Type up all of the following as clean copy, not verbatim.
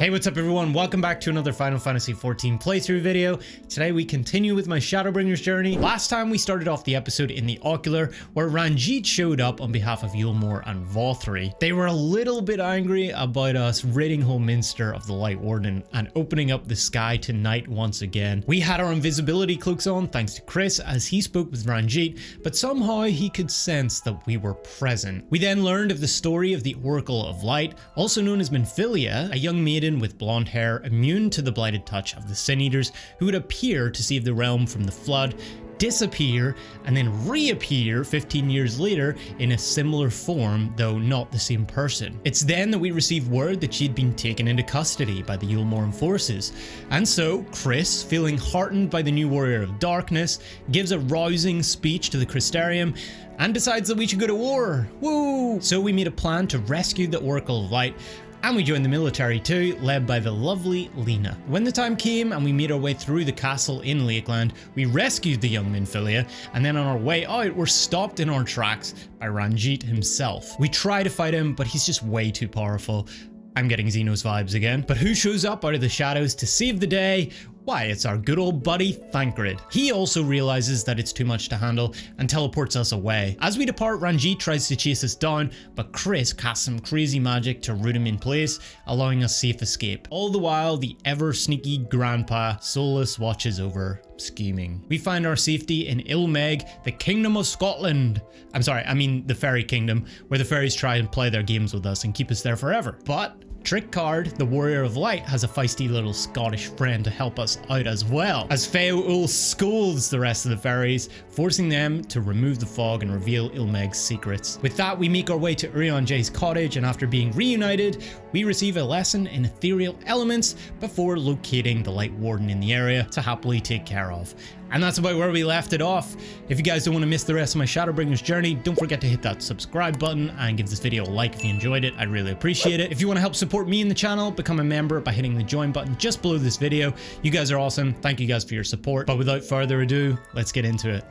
Hey, what's up everyone? Welcome back to another Final Fantasy XIV playthrough video. Today we continue with my Shadowbringers journey. Last time we started off the episode in the Ocular, where Ranjit showed up on behalf of Il Mheg and Faerie. They were a little bit angry about us ridding Minster of the Lightwarden and opening up the sky to night once again. We had our invisibility cloaks on thanks to Chris as he spoke with Ranjit, but somehow he could sense that we were present. We then learned of the story of the Oracle of Light, also known as Minfilia, a young maiden with blonde hair immune to the blighted touch of the Sin Eaters who would appear to save the realm from the flood, disappear, and then reappear 15 years later in a similar form, though not the same person. It's then that we receive word that she'd been taken into custody by the Il Mheg forces. And so Chris, feeling heartened by the new Warrior of Darkness, gives a rousing speech to the Crystarium and decides that we should go to war. Woo! So we made a plan to rescue the Oracle of Light, and we joined the military too, led by the lovely Lena. When the time came and we made our way through the castle in Lakeland, we rescued the young Minfilia, and then on our way out, we're stopped in our tracks by Ranjit himself. We try to fight him, but he's just way too powerful. I'm getting Xenos vibes again. But who shows up out of the shadows to save the day? Why, it's our good old buddy, Thancred. He also realizes that it's too much to handle and teleports us away. As we depart, Ranjit tries to chase us down, but Chris casts some crazy magic to root him in place, allowing us safe escape. All the while, the ever sneaky grandpa Solus watches over, scheming. We find our safety in Il Mheg, the Kingdom of Scotland. I mean the Fairy Kingdom, where the fairies try and play their games with us and keep us there forever. But Trickcard, the Warrior of Light, has a feisty little Scottish friend to help us out as well, as Feoul scolds the rest of the fairies, forcing them to remove the fog and reveal Il Mheg's secrets. With that, we make our way to Urianger's cottage, and after being reunited, we receive a lesson in ethereal elements before locating the Lightwarden in the area to happily take care of. And that's about where we left it off. If you guys don't want to miss the rest of my Shadowbringers journey, don't forget to hit that subscribe button and give this video a like if you enjoyed it. I'd really appreciate it. If you want to help support me in the channel, become a member by hitting the join button just below this video. You guys are awesome. Thank you guys for your support. But without further ado, let's get into it.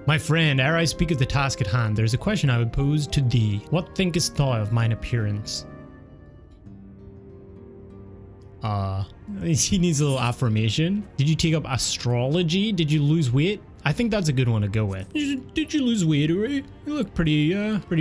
My friend, ere I speak of the task at hand, there's a question I would pose to thee. What thinkest thou of mine appearance? He needs a little affirmation. Did you take up astrology? Did you lose weight? I think that's a good one to go with. Did you lose weight, Uri? You look pretty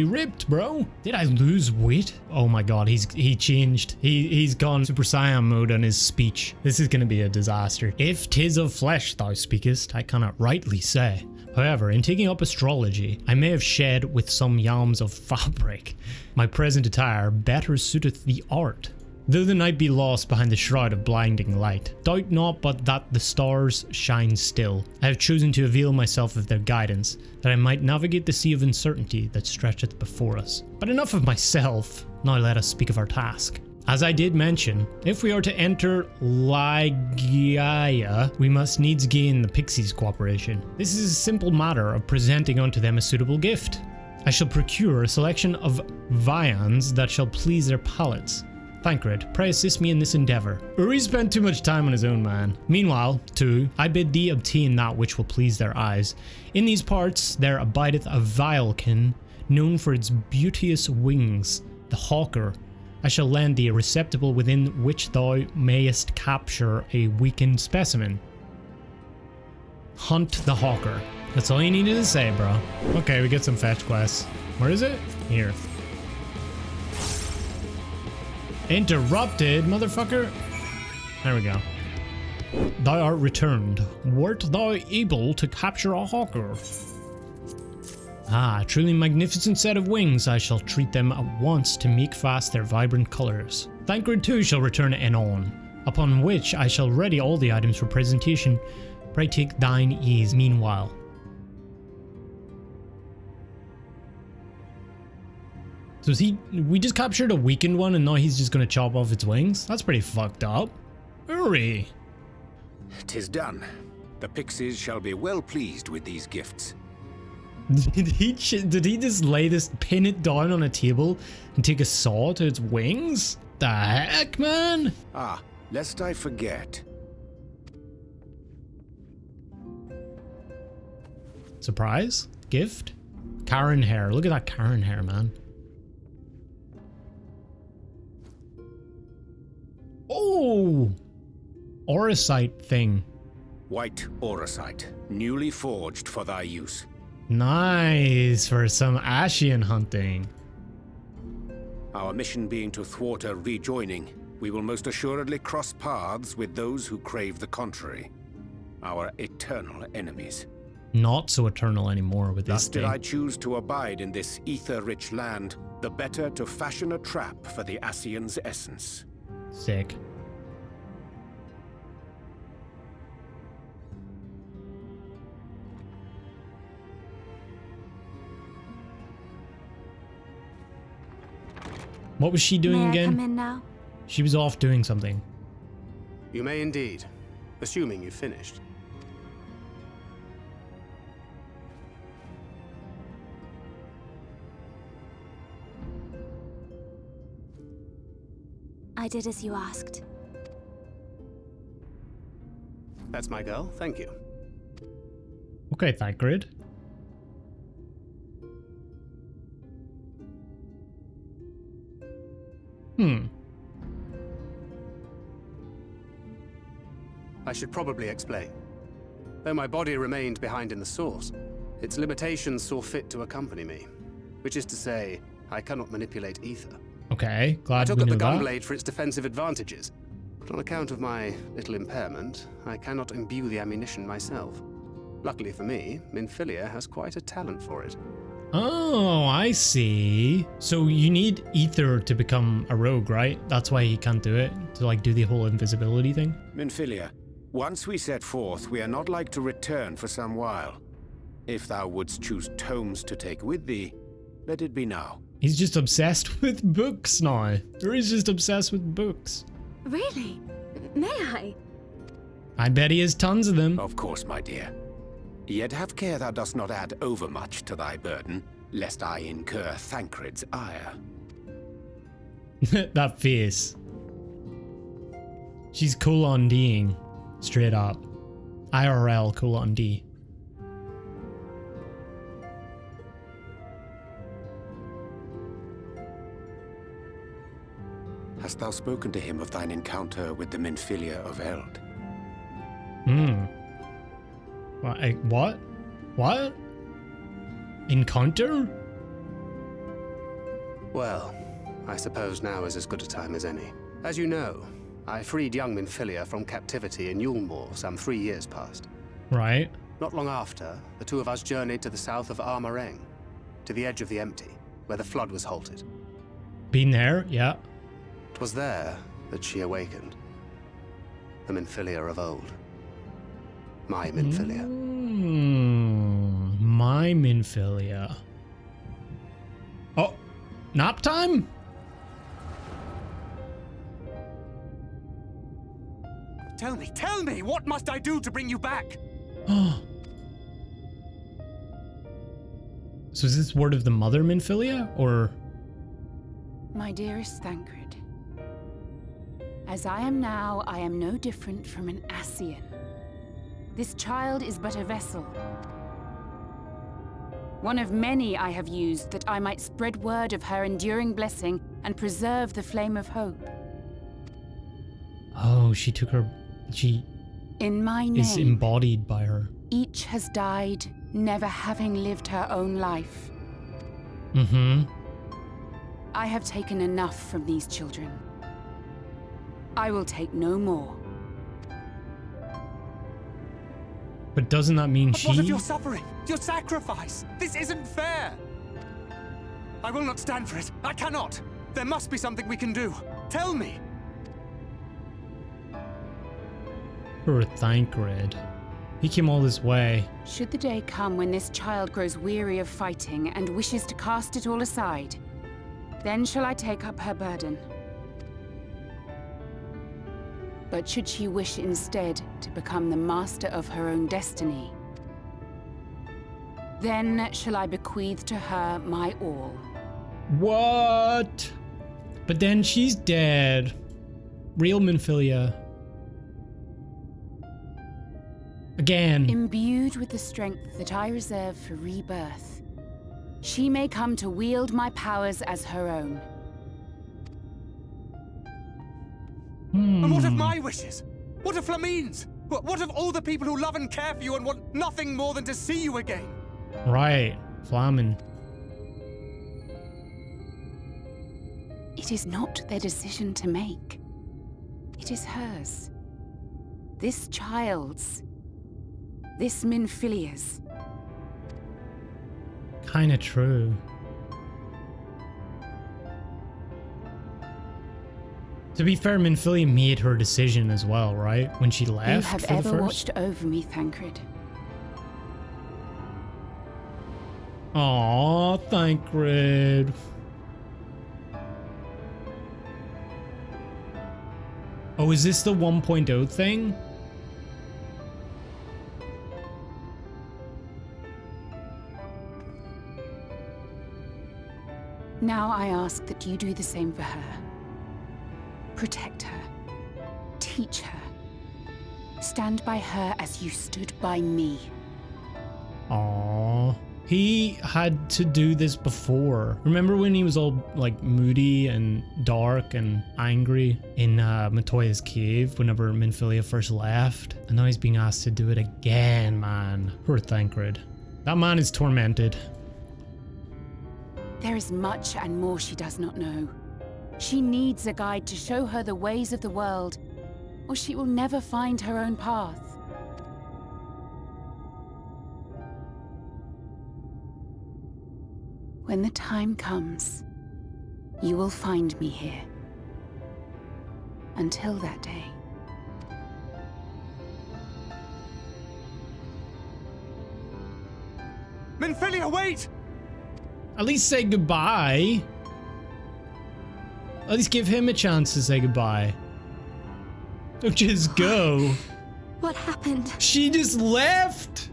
ripped, bro. Did I lose weight? Oh my god, he changed. He's gone Super Saiyan mode on his speech. This is gonna be a disaster. If 'tis of flesh thou speakest, I cannot rightly say. However, in taking up astrology, I may have shed with some yams of fabric. My present attire better suiteth the art. Though the night be lost behind the shroud of blinding light, doubt not but that the stars shine still. I have chosen to avail myself of their guidance, that I might navigate the sea of uncertainty that stretcheth before us. But enough of myself, now let us speak of our task. As I did mention, if we are to enter Ligaia, we must needs gain the Pixies' cooperation. This is a simple matter of presenting unto them a suitable gift. I shall procure a selection of viands that shall please their palates. Thancred, pray assist me in this endeavour. Uri spent too much time on his own, man. Meanwhile, too, I bid thee obtain that which will please their eyes. In these parts there abideth a vilekin, known for its beauteous wings, the hawker. I shall lend thee a receptacle within which thou mayest capture a weakened specimen. Hunt the hawker. That's all you needed to say, bro. Okay, we get some fetch quests. Where is it? Here. Interrupted, motherfucker. There we go. Thou art returned. Wert thou able to capture a hawker? Ah, truly magnificent set of wings. I shall treat them at once to make fast their vibrant colours. Thancred too shall return anon, upon which I shall ready all the items for presentation. Pray take thine ease meanwhile. So we just captured a weakened one and now he's just gonna chop off its wings? That's pretty fucked up. Uri! 'Tis done. The Pixies shall be well pleased with these gifts. Did he just pin it down on a table and take a saw to its wings? The heck, man? Ah, lest I forget. Surprise? Gift? Karen hair. Look at that Karen hair, man. Oh! Auracite thing. White auracite, newly forged for thy use. Nice for some Ashian hunting. Our mission being to thwart a rejoining, we will most assuredly cross paths with those who crave the contrary. Our eternal enemies. Not so eternal anymore with Thus this did thing. I choose to abide in this ether-rich land, the better to fashion a trap for the Ascian's essence. Sick. What was she doing May I again? come in now? She was off doing something. You may indeed, assuming you've finished. I did as you asked. That's my girl, thank you. Okay, Thygrid. I should probably explain. Though my body remained behind in the source, its limitations saw fit to accompany me. Which is to say, I cannot manipulate ether. Okay, I glad took we up knew the that. gunblade for its defensive advantages, but on account of my little impairment, I cannot imbue the ammunition myself. Luckily for me, Minfilia has quite a talent for it. Oh, I see. So you need ether to become a rogue, right? That's why he can't do it, to like do the whole invisibility thing. Minfilia, once we set forth, we are not like to return for some while. If thou wouldst choose tomes to take with thee, let it be now. He's just obsessed with books now. Or he's just obsessed with books. Really? May I? I bet he has tons of them. Of course, my dear. Yet have care thou dost not add overmuch to thy burden, lest I incur Thancred's ire. That face. She's cool on D'ing. Straight up. IRL cool on D. Hast thou spoken to him of thine encounter with the Minfilia of Eld? What? What? Encounter? Well, I suppose now is as good a time as any. As you know, I freed young Minfilia from captivity in Yulmore some 3 years past. Right. Not long after, the two of us journeyed to the south of Armareng, to the edge of the Empty, where the flood was halted. Been there? Yeah. It was there that she awakened. The Minfilia of old. My Minfilia. My Minfilia. Oh, nap time? Tell me, what must I do to bring you back? Oh. So is this word of the mother Minfilia, or? My dearest Thancred, as I am now, I am no different from an Ascian. This child is but a vessel. One of many I have used that I might spread word of her enduring blessing and preserve the flame of hope. Oh, she took her. She In my is name, embodied by her. each has died, never having lived her own life. I have taken enough from these children. I will take no more. But doesn't that mean But what of she? your suffering? Your sacrifice? This isn't fair! I will not stand for it. I cannot! There must be something we can do. Tell me! Poor Thancred. He came all this way. Should the day come when this child grows weary of fighting and wishes to cast it all aside, then shall I take up her burden. But should she wish instead to become the master of her own destiny, then shall I bequeath to her my all. What? But then she's dead. Real Minfilia. Again. Imbued with the strength that I reserve for rebirth, she may come to wield my powers as her own. And what of my wishes? What of Flamine's? What of all the people who love and care for you and want nothing more than to see you again? Right, Flamin. It is not their decision to make. It is hers. This child's. This Minfilia's. Kinda true. To be fair, Minfilia made her decision as well, right? When she left. You have ever watched over me, Thancred. Aw, Thancred. Oh, is this the 1.0 thing? Now I ask that you do the same for her. Protect her. Teach her. Stand by her as you stood by me. Aww. He had to do this before. Remember when he was all like moody and dark and angry in Matoya's cave whenever Minfilia first left? And now he's being asked to do it again, man. Poor Thancred. That man is tormented. There is much and more she does not know. She needs a guide to show her the ways of the world, or she will never find her own path. When the time comes, you will find me here. Until that day. Minfilia, wait! At least say goodbye. At least give him a chance to say goodbye. Don't just go. What happened? She just left.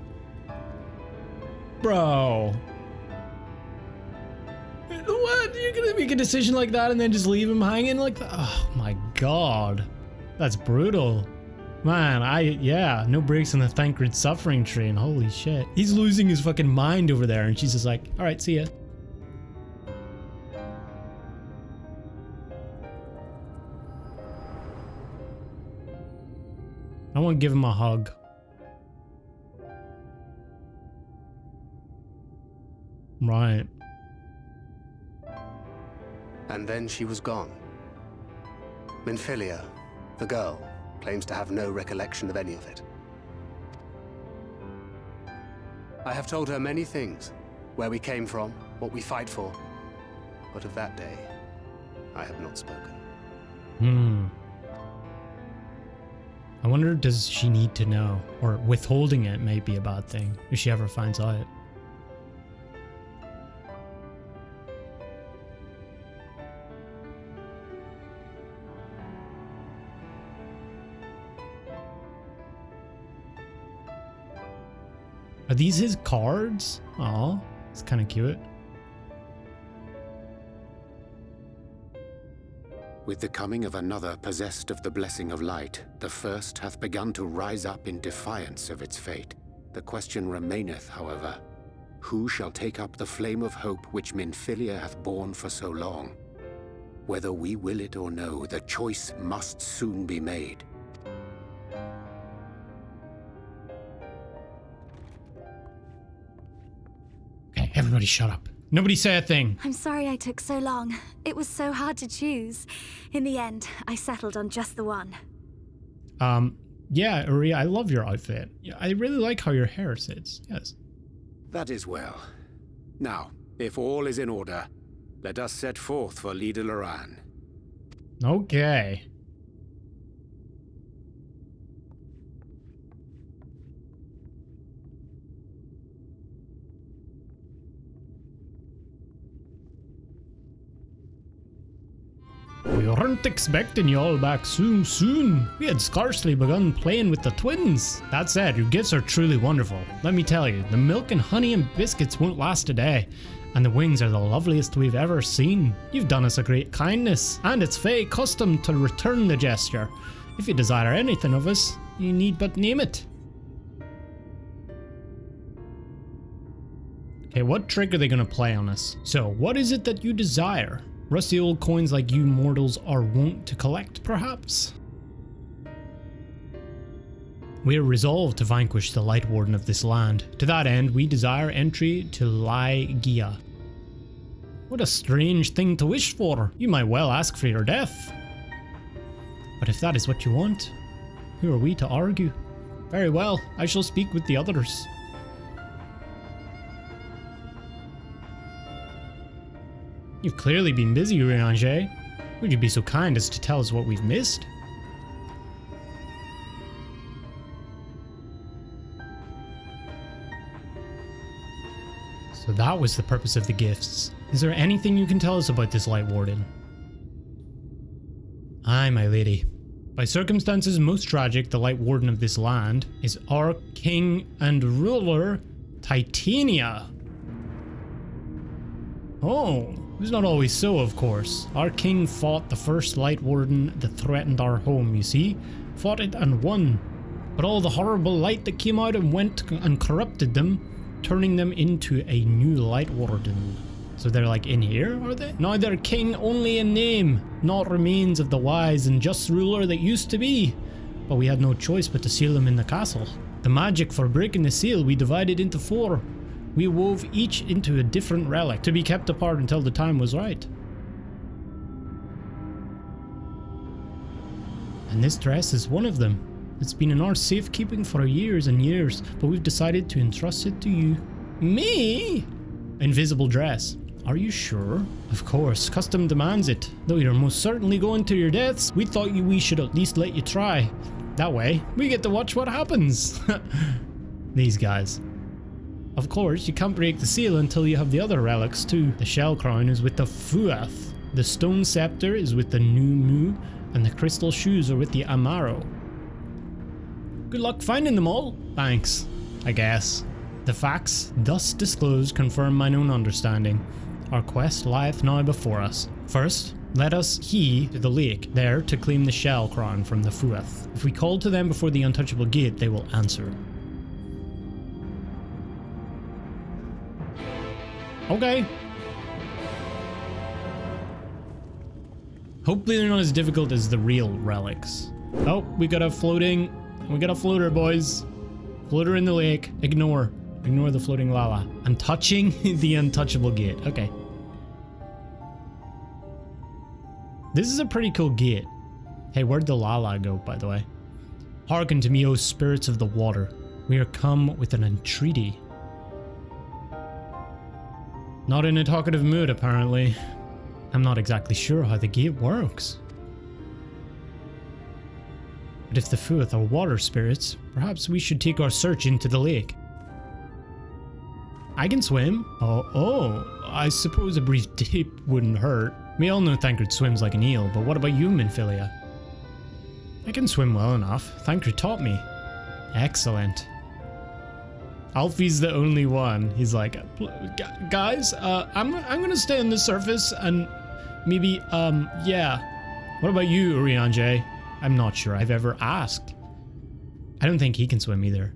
Bro. What? You're gonna make a decision like that and then just leave him hanging like that? Oh my god. That's brutal. Man, yeah, no breaks on the Thancred suffering train. Holy shit. He's losing his fucking mind over there and she's just like, alright, see ya. I want to give him a hug. Right. And then she was gone. Minfilia, the girl, claims to have no recollection of any of it. I have told her many things. Where we came from, what we fight for. But of that day, I have not spoken. I wonder, does she need to know? Or withholding it may be a bad thing, if she ever finds out. Are these his cards? Aw, it's kind of cute. With the coming of another possessed of the blessing of light, the first hath begun to rise up in defiance of its fate. The question remaineth, however, who shall take up the flame of hope which Minfilia hath borne for so long? Whether we will it or no, the choice must soon be made. Okay, everybody shut up. Nobody say a thing. I'm sorry I took so long. It was so hard to choose. In the end, I settled on just the one. Yeah, Uri, I love your outfit. I really like how your hair sits. Yes. That is well. Now, if all is in order, let us set forth for Lida Loran. Okay. We weren't expecting you all back so soon. We had scarcely begun playing with the twins. That said, your gifts are truly wonderful. Let me tell you, the milk and honey and biscuits won't last a day, and the wings are the loveliest we've ever seen. You've done us a great kindness, and it's Fae custom to return the gesture. If you desire anything of us, you need but name it. Okay, what trick are they gonna play on us? So, what is it that you desire? Rusty old coins like you mortals are wont to collect, perhaps? We are resolved to vanquish the Lightwarden of this land. To that end, we desire entry to Ligia. What a strange thing to wish for. You might well ask for your death. But if that is what you want, who are we to argue? Very well, I shall speak with the others. You've clearly been busy, Urianger. Would you be so kind as to tell us what we've missed? So that was the purpose of the gifts. Is there anything you can tell us about this Lightwarden? Aye, my lady. By circumstances most tragic, the Lightwarden of this land is our king and ruler, Titania. Oh, it was not always so, of course. Our king fought the first Lightwarden that threatened our home, you see. Fought it and won. But all the horrible light that came out and went and corrupted them, turning them into a new Lightwarden. So they're like in here, are they? Now they're king only in name, not remains of the wise and just ruler that used to be. But we had no choice but to seal them in the castle. The magic for breaking the seal we divided into 4. We wove each into a different relic to be kept apart until the time was right. And this dress is one of them. It's been in our safekeeping for years and years, but we've decided to entrust it to you. Me? Invisible dress. Are you sure? Of course, custom demands it. Though you're most certainly going to your deaths, we thought we should at least let you try. That way, we get to watch what happens. These guys. Of course, you can't break the seal until you have the other relics too. The shell crown is with the Fuath, the stone scepter is with the Nu Mou, and the crystal shoes are with the Amaro. Good luck finding them all. Thanks, I guess. The facts thus disclosed confirm mine own understanding. Our quest lieth now before us. First, let us hie to the lake, there to claim the shell crown from the Fuath. If we call to them before the untouchable gate, they will answer. Okay. Hopefully they're not as difficult as the real relics. Oh, we got a floater, boys. Floater in the lake. Ignore the floating lala. I'm touching the untouchable gate. Okay. This is a pretty cool gate. Hey, where'd the lala go, by the way? Hearken to me, O spirits of the water. We are come with an entreaty. Not in a talkative mood, apparently. I'm not exactly sure how the gate works. But if the Fuath are water spirits, perhaps we should take our search into the lake. I can swim. Oh, I suppose a brief dip wouldn't hurt. We all know Thancred swims like an eel, but what about you, Minfilia? I can swim well enough. Thancred taught me. Excellent. Alfie's the only one. He's like, guys, I'm gonna stay on the surface and maybe, yeah. What about you, Urianger? I'm not sure I've ever asked. I don't think he can swim either.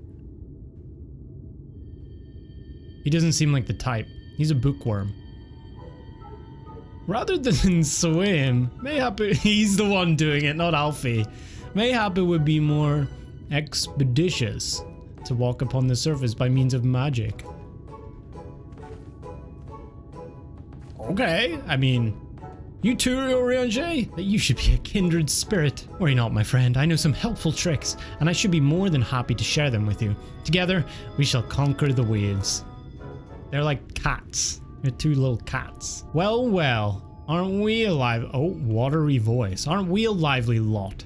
He doesn't seem like the type. He's a bookworm. Rather than swim, mayhap he's the one doing it, not Alfie. Mayhap it would be more expeditious to walk upon the surface by means of magic. Okay, I mean, you too, Urianger? That you should be a kindred spirit. Worry not, my friend, I know some helpful tricks, and I should be more than happy to share them with you. Together, we shall conquer the waves. They're like cats. They're 2 little cats. Well, well, aren't we alive? Oh, watery voice. Aren't we a lively lot?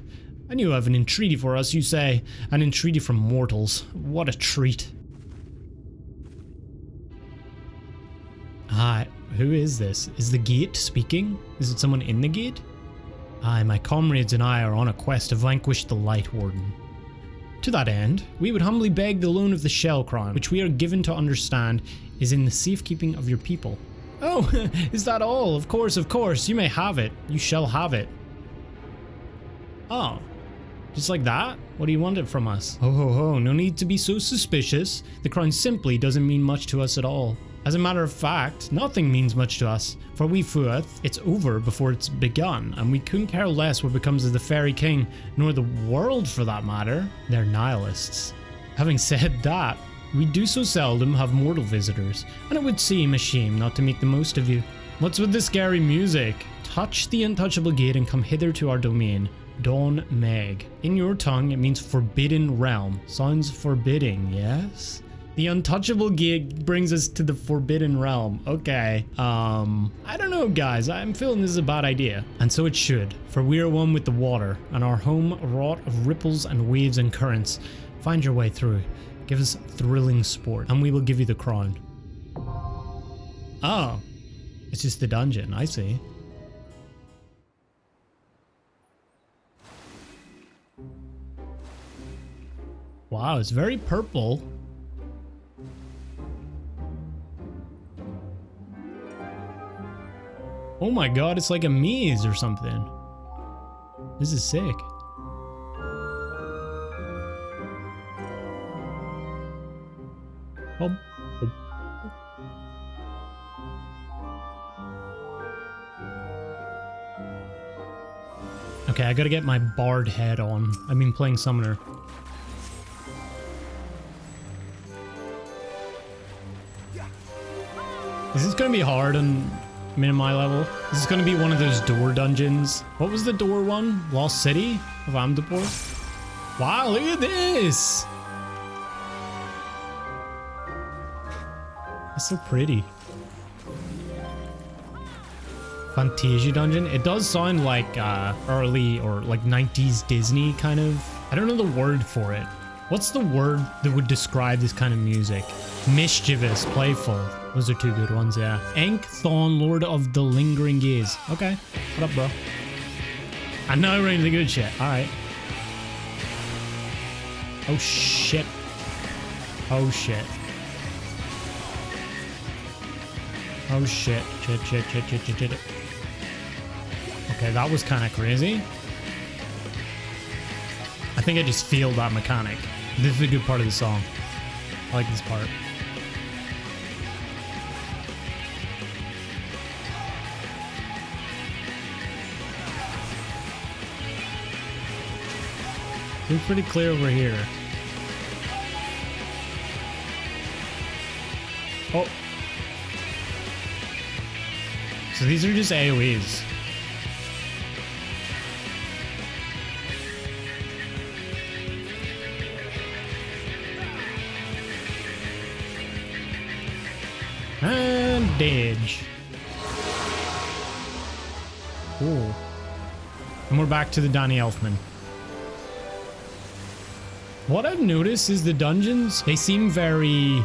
And you have an entreaty for us, you say? An entreaty from mortals. What a treat. Ah, who is this? Is the gate speaking? Is it someone in the gate? Aye, my comrades and I are on a quest to vanquish the Lightwarden. To that end, we would humbly beg the loan of the shell crown, which we are given to understand is in the safekeeping of your people. Oh, is that all? Of course, you may have it. You shall have it. Oh, just like that? What do you want it from us? Ho ho ho, no need to be so suspicious. The crown simply doesn't mean much to us at all. As a matter of fact, nothing means much to us, for we Fuath, it's over before it's begun, and we couldn't care less what becomes of the Faerie King, nor the world for that matter. They're nihilists. Having said that, we do so seldom have mortal visitors, and it would seem a shame not to make the most of you. What's with the scary music? Touch the untouchable gate and come hither to our domain, Dohn Mheg. In your tongue, it means forbidden realm. Sounds forbidding, yes? The untouchable gate brings us to the forbidden realm. Okay. I don't know, guys. I'm feeling this is a bad idea. And so it should, for we are one with the water, and our home wrought of ripples and waves and currents. Find your way through. Give us thrilling sport, and we will give you the crown. Oh. It's just the dungeon. I see. Wow, it's very purple. Oh my god, it's like a maze or something. This is sick. Oh. Okay, I gotta get my bard head on. I've been playing summoner. Is this gonna be hard on my level? This is gonna be one of those door dungeons. What was the door one? Lost City of Ardbert? Wow, look at this! It's so pretty. Fantasia dungeon. It does sound like early or like 90s Disney kind of. I don't know the word for it. What's the word that would describe this kind of music? Mischievous, playful. Those are two good ones, yeah. Thon, Lord of the Lingering Gaze. Okay. What up, bro? I know we're into the good shit. Alright. Oh shit. Oh shit. Oh shit. Shit. Okay, that was kind of crazy. I think I just feel that mechanic. This is a good part of the song. I like this part. Looks pretty clear over here. Oh. So these are just AoEs. And dodge. Cool. And we're back to the Danny Elfman. What I've noticed is the dungeons, they seem very,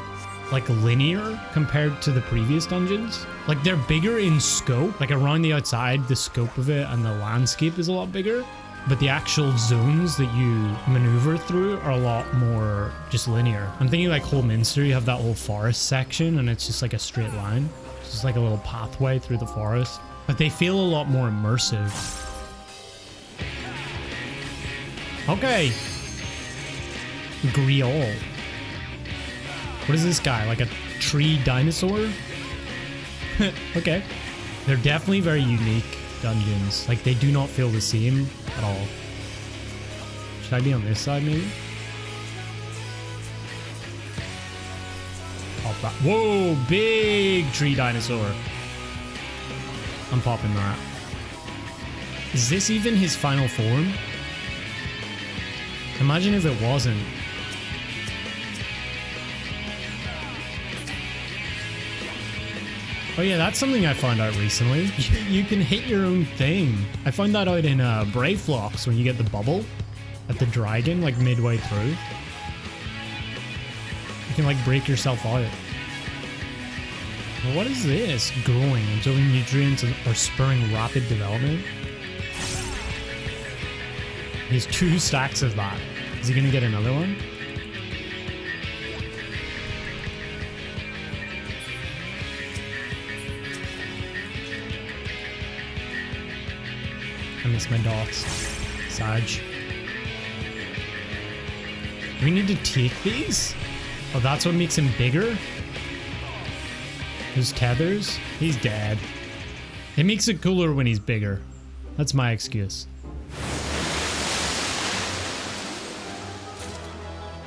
like, linear compared to the previous dungeons. Like, they're bigger in scope. Like, around the outside, the scope of it and the landscape is a lot bigger. But the actual zones that you maneuver through are a lot more just linear. I'm thinking like Holminster, you have that whole forest section and it's just like a straight line. It's just like a little pathway through the forest. But they feel a lot more immersive. Okay. Griol. What is this guy? Like a tree dinosaur? Okay. They're definitely very unique dungeons. Like, they do not feel the same at all. Should I be on this side, maybe? Pop that. Whoa! Big tree dinosaur. I'm popping that. Is this even his final form? Imagine if it wasn't. Oh yeah, that's something I found out recently. You can hit your own thing. I found that out in Brayflocks when you get the bubble at the dragon, like midway through. You can like break yourself out. Well, what is this? Growing, absorbing nutrients or spurring rapid development. He has 2 stacks of that. Is he gonna get another one? I miss my dots. Sage. Do we need to take these? Oh, that's what makes him bigger? His tethers? He's dead. It makes it cooler when he's bigger. That's my excuse.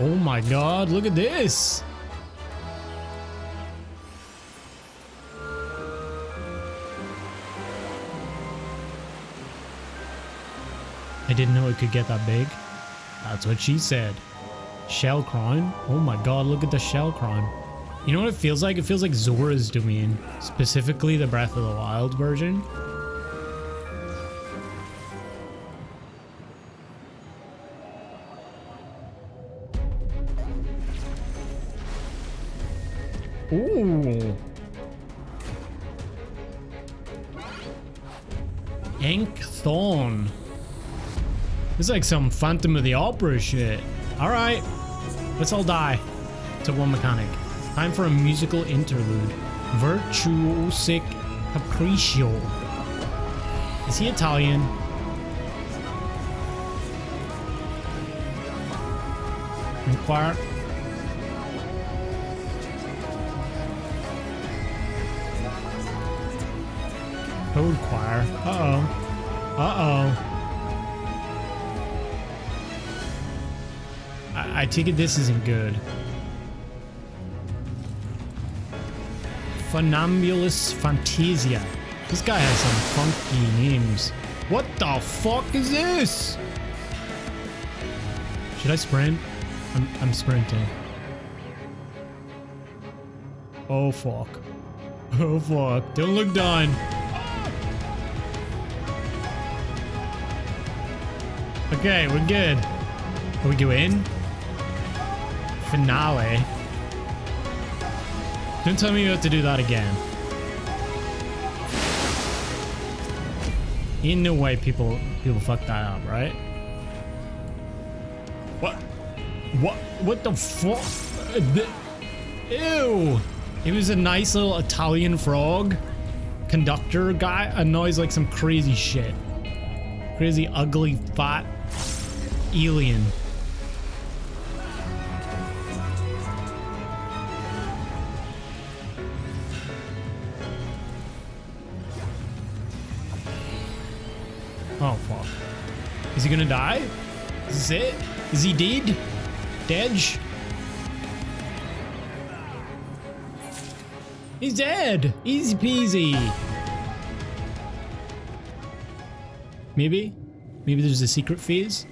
Oh my god, look at this! I didn't know it could get that big. That's what she said. Shell crown? Oh my god, look at the shell crown. You know what it feels like? It feels like Zora's domain. Specifically the Breath of the Wild version. Ooh. Thorn. It's like some Phantom of the Opera shit. Alright, let's all die. It's a one mechanic. Time for a musical interlude. Virtuosic Capriccio. Is he Italian? Inquire. Code choir. Uh-oh. Uh-oh. I take it this isn't good. Funambulus Fantasia. This guy has some funky names. What the fuck is this? Should I sprint? I'm sprinting. Oh fuck. Oh fuck. Don't look done. Okay, we're good. Can we go in? Finale. Don't tell me you have to do that again. In no way people fuck that up, right? What the fuck? Ew! It was a nice little Italian frog conductor guy, and now he's like some crazy shit. Crazy, ugly, fat alien. Oh fuck. Is he gonna die? Is this it? Is he dead? Dead? He's dead! Easy peasy. Maybe? Maybe there's a secret phase?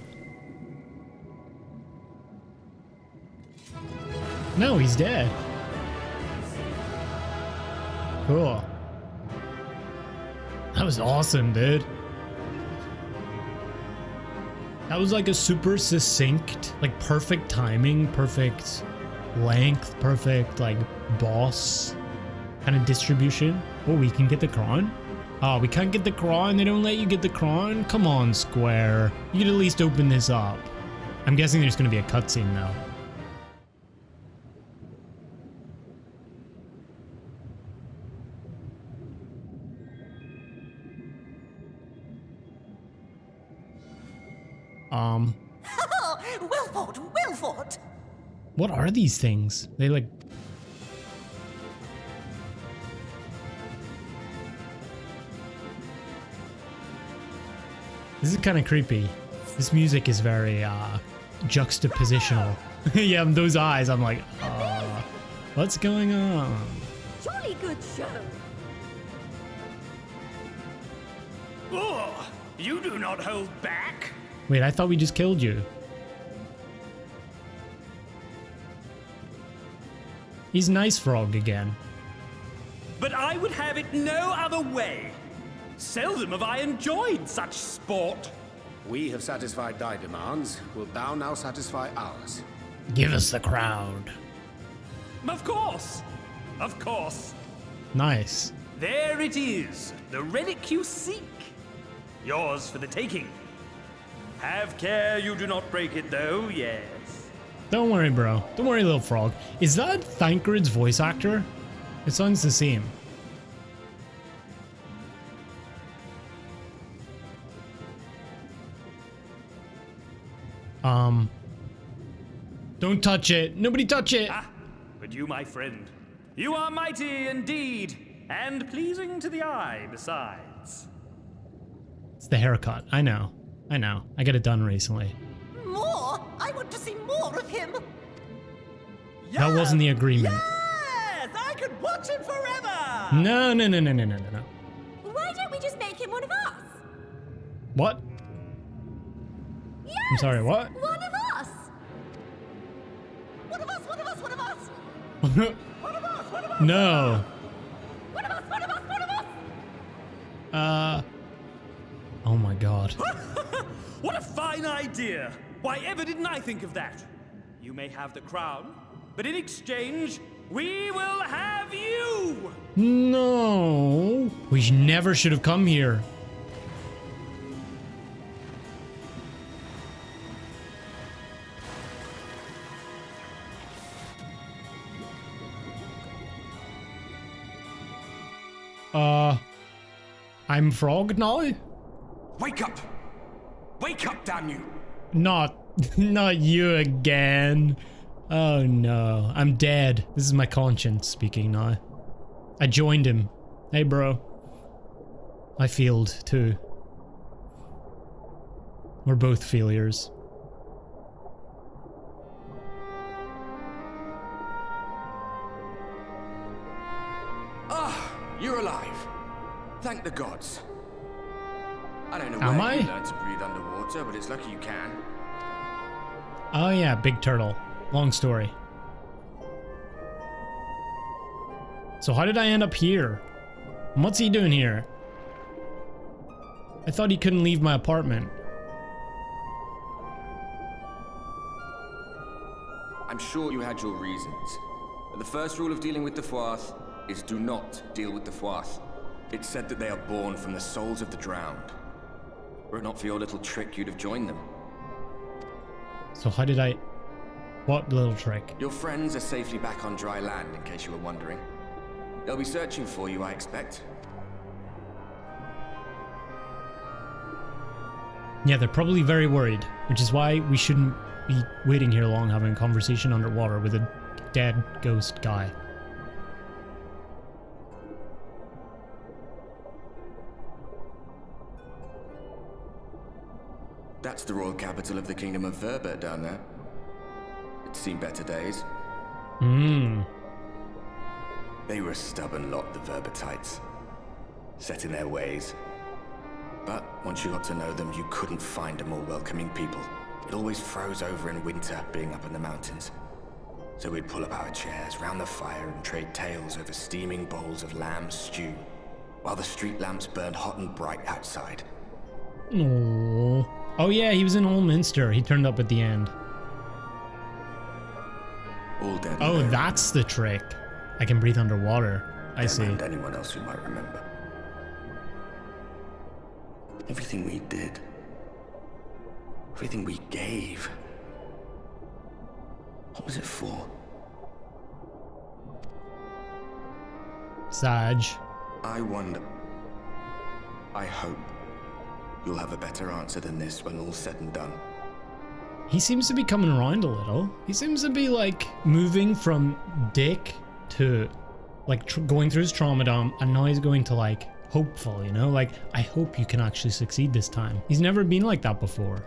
No, he's dead. Cool. That was awesome, dude. That was like a super succinct, like perfect timing, perfect length, perfect like boss kind of distribution. Oh, we can get the crown? Oh, we can't get the crown? They don't let you get the crown? Come on, Square. You could at least open this up. I'm guessing there's going to be a cutscene now. Wilford! What are these things? They like... This is kind of creepy. This music is very, juxtapositional. Yeah, those eyes, I'm like, what's going on? Jolly good show! Oh, you do not hold back. Wait, I thought we just killed you. He's Nice Frog again. But I would have it no other way. Seldom have I enjoyed such sport. We have satisfied thy demands. Wilt thou now satisfy ours? Give us the crown. Of course. Of course. Nice. There it is. The relic you seek. Yours for the taking. Have care you do not break it though, yes. Don't worry, bro. Don't worry, little frog. Is that Thancred's voice actor? It sounds the same. Don't touch it. Nobody touch it. Ah, but you, my friend, You are mighty indeed, and pleasing to the eye besides. It's the haircut. I know. I got it done recently. More? I want to see more of him. That wasn't the agreement. Yes, I could watch him forever. No. Why don't we just make him one of us? What? Yes! I'm sorry, what? One of us! One of us, one of us, one of us. One of us, one of us. No. One of us, one of us, one of us. Oh my god. What a fine idea! Why ever didn't I think of that? You may have the crown, but in exchange, we will have you! No. We never should have come here. I'm Frog now? Wake up! Wake up, damn you! Not you again. Oh no, I'm dead. This is my conscience speaking now. I joined him. Hey bro. I failed too. We're both failures. Ah, you're alive. Thank the gods. I don't know Am where you I? learned to breathe underwater, but it's lucky you can. Oh yeah, big turtle. Long story. So how did I end up here? And what's he doing here? I thought he couldn't leave my apartment. I'm sure you had your reasons. But the first rule of dealing with the Fuath is do not deal with the Fuath. It's said that they are born from the souls of the drowned. Were it not for your little trick, you'd have joined them. So how did I... What little trick? Your friends are safely back on dry land, in case you were wondering. They'll be searching for you, I expect. Yeah, they're probably very worried, which is why we shouldn't be waiting here long having a conversation underwater with a dead ghost guy. That's the royal capital of the kingdom of Ardbert down there. It's seen better days. They were a stubborn lot, the Ardbertites. Set in their ways. But once you got to know them, you couldn't find a more welcoming people. It always froze over in winter, being up in the mountains. So we'd pull up our chairs round the fire and trade tales over steaming bowls of lamb stew, while the street lamps burned hot and bright outside. Aww. Oh yeah, he was in Minster. He turned up at the end. All dead. Oh, and that's the trick. I can breathe underwater. I see. And anyone else who might remember. Everything we did, everything we gave, what was it for? Sag. I wonder. I hope you'll have a better answer than this when all's said and done. He seems to be coming around a little. He seems to be like moving from dick to like going through his trauma dump, and now he's going to like hopeful, you know? Like, I hope you can actually succeed this time. He's never been like that before.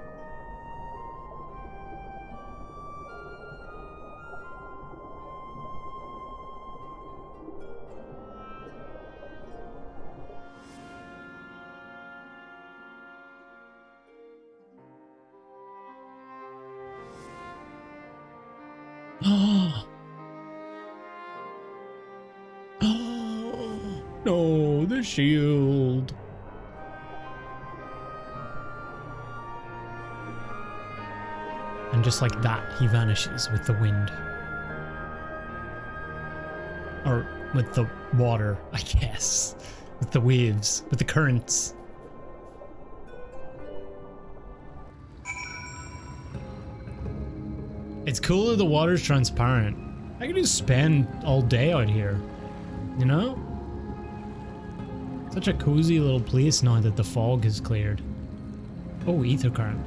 No, the shield. And just like that, he vanishes with the wind. Or with the water, I guess. With the waves, with the currents. It's cool that the water's transparent. I could just spend all day out here, you know? Such a cozy little place now that the fog has cleared. Oh, ether current.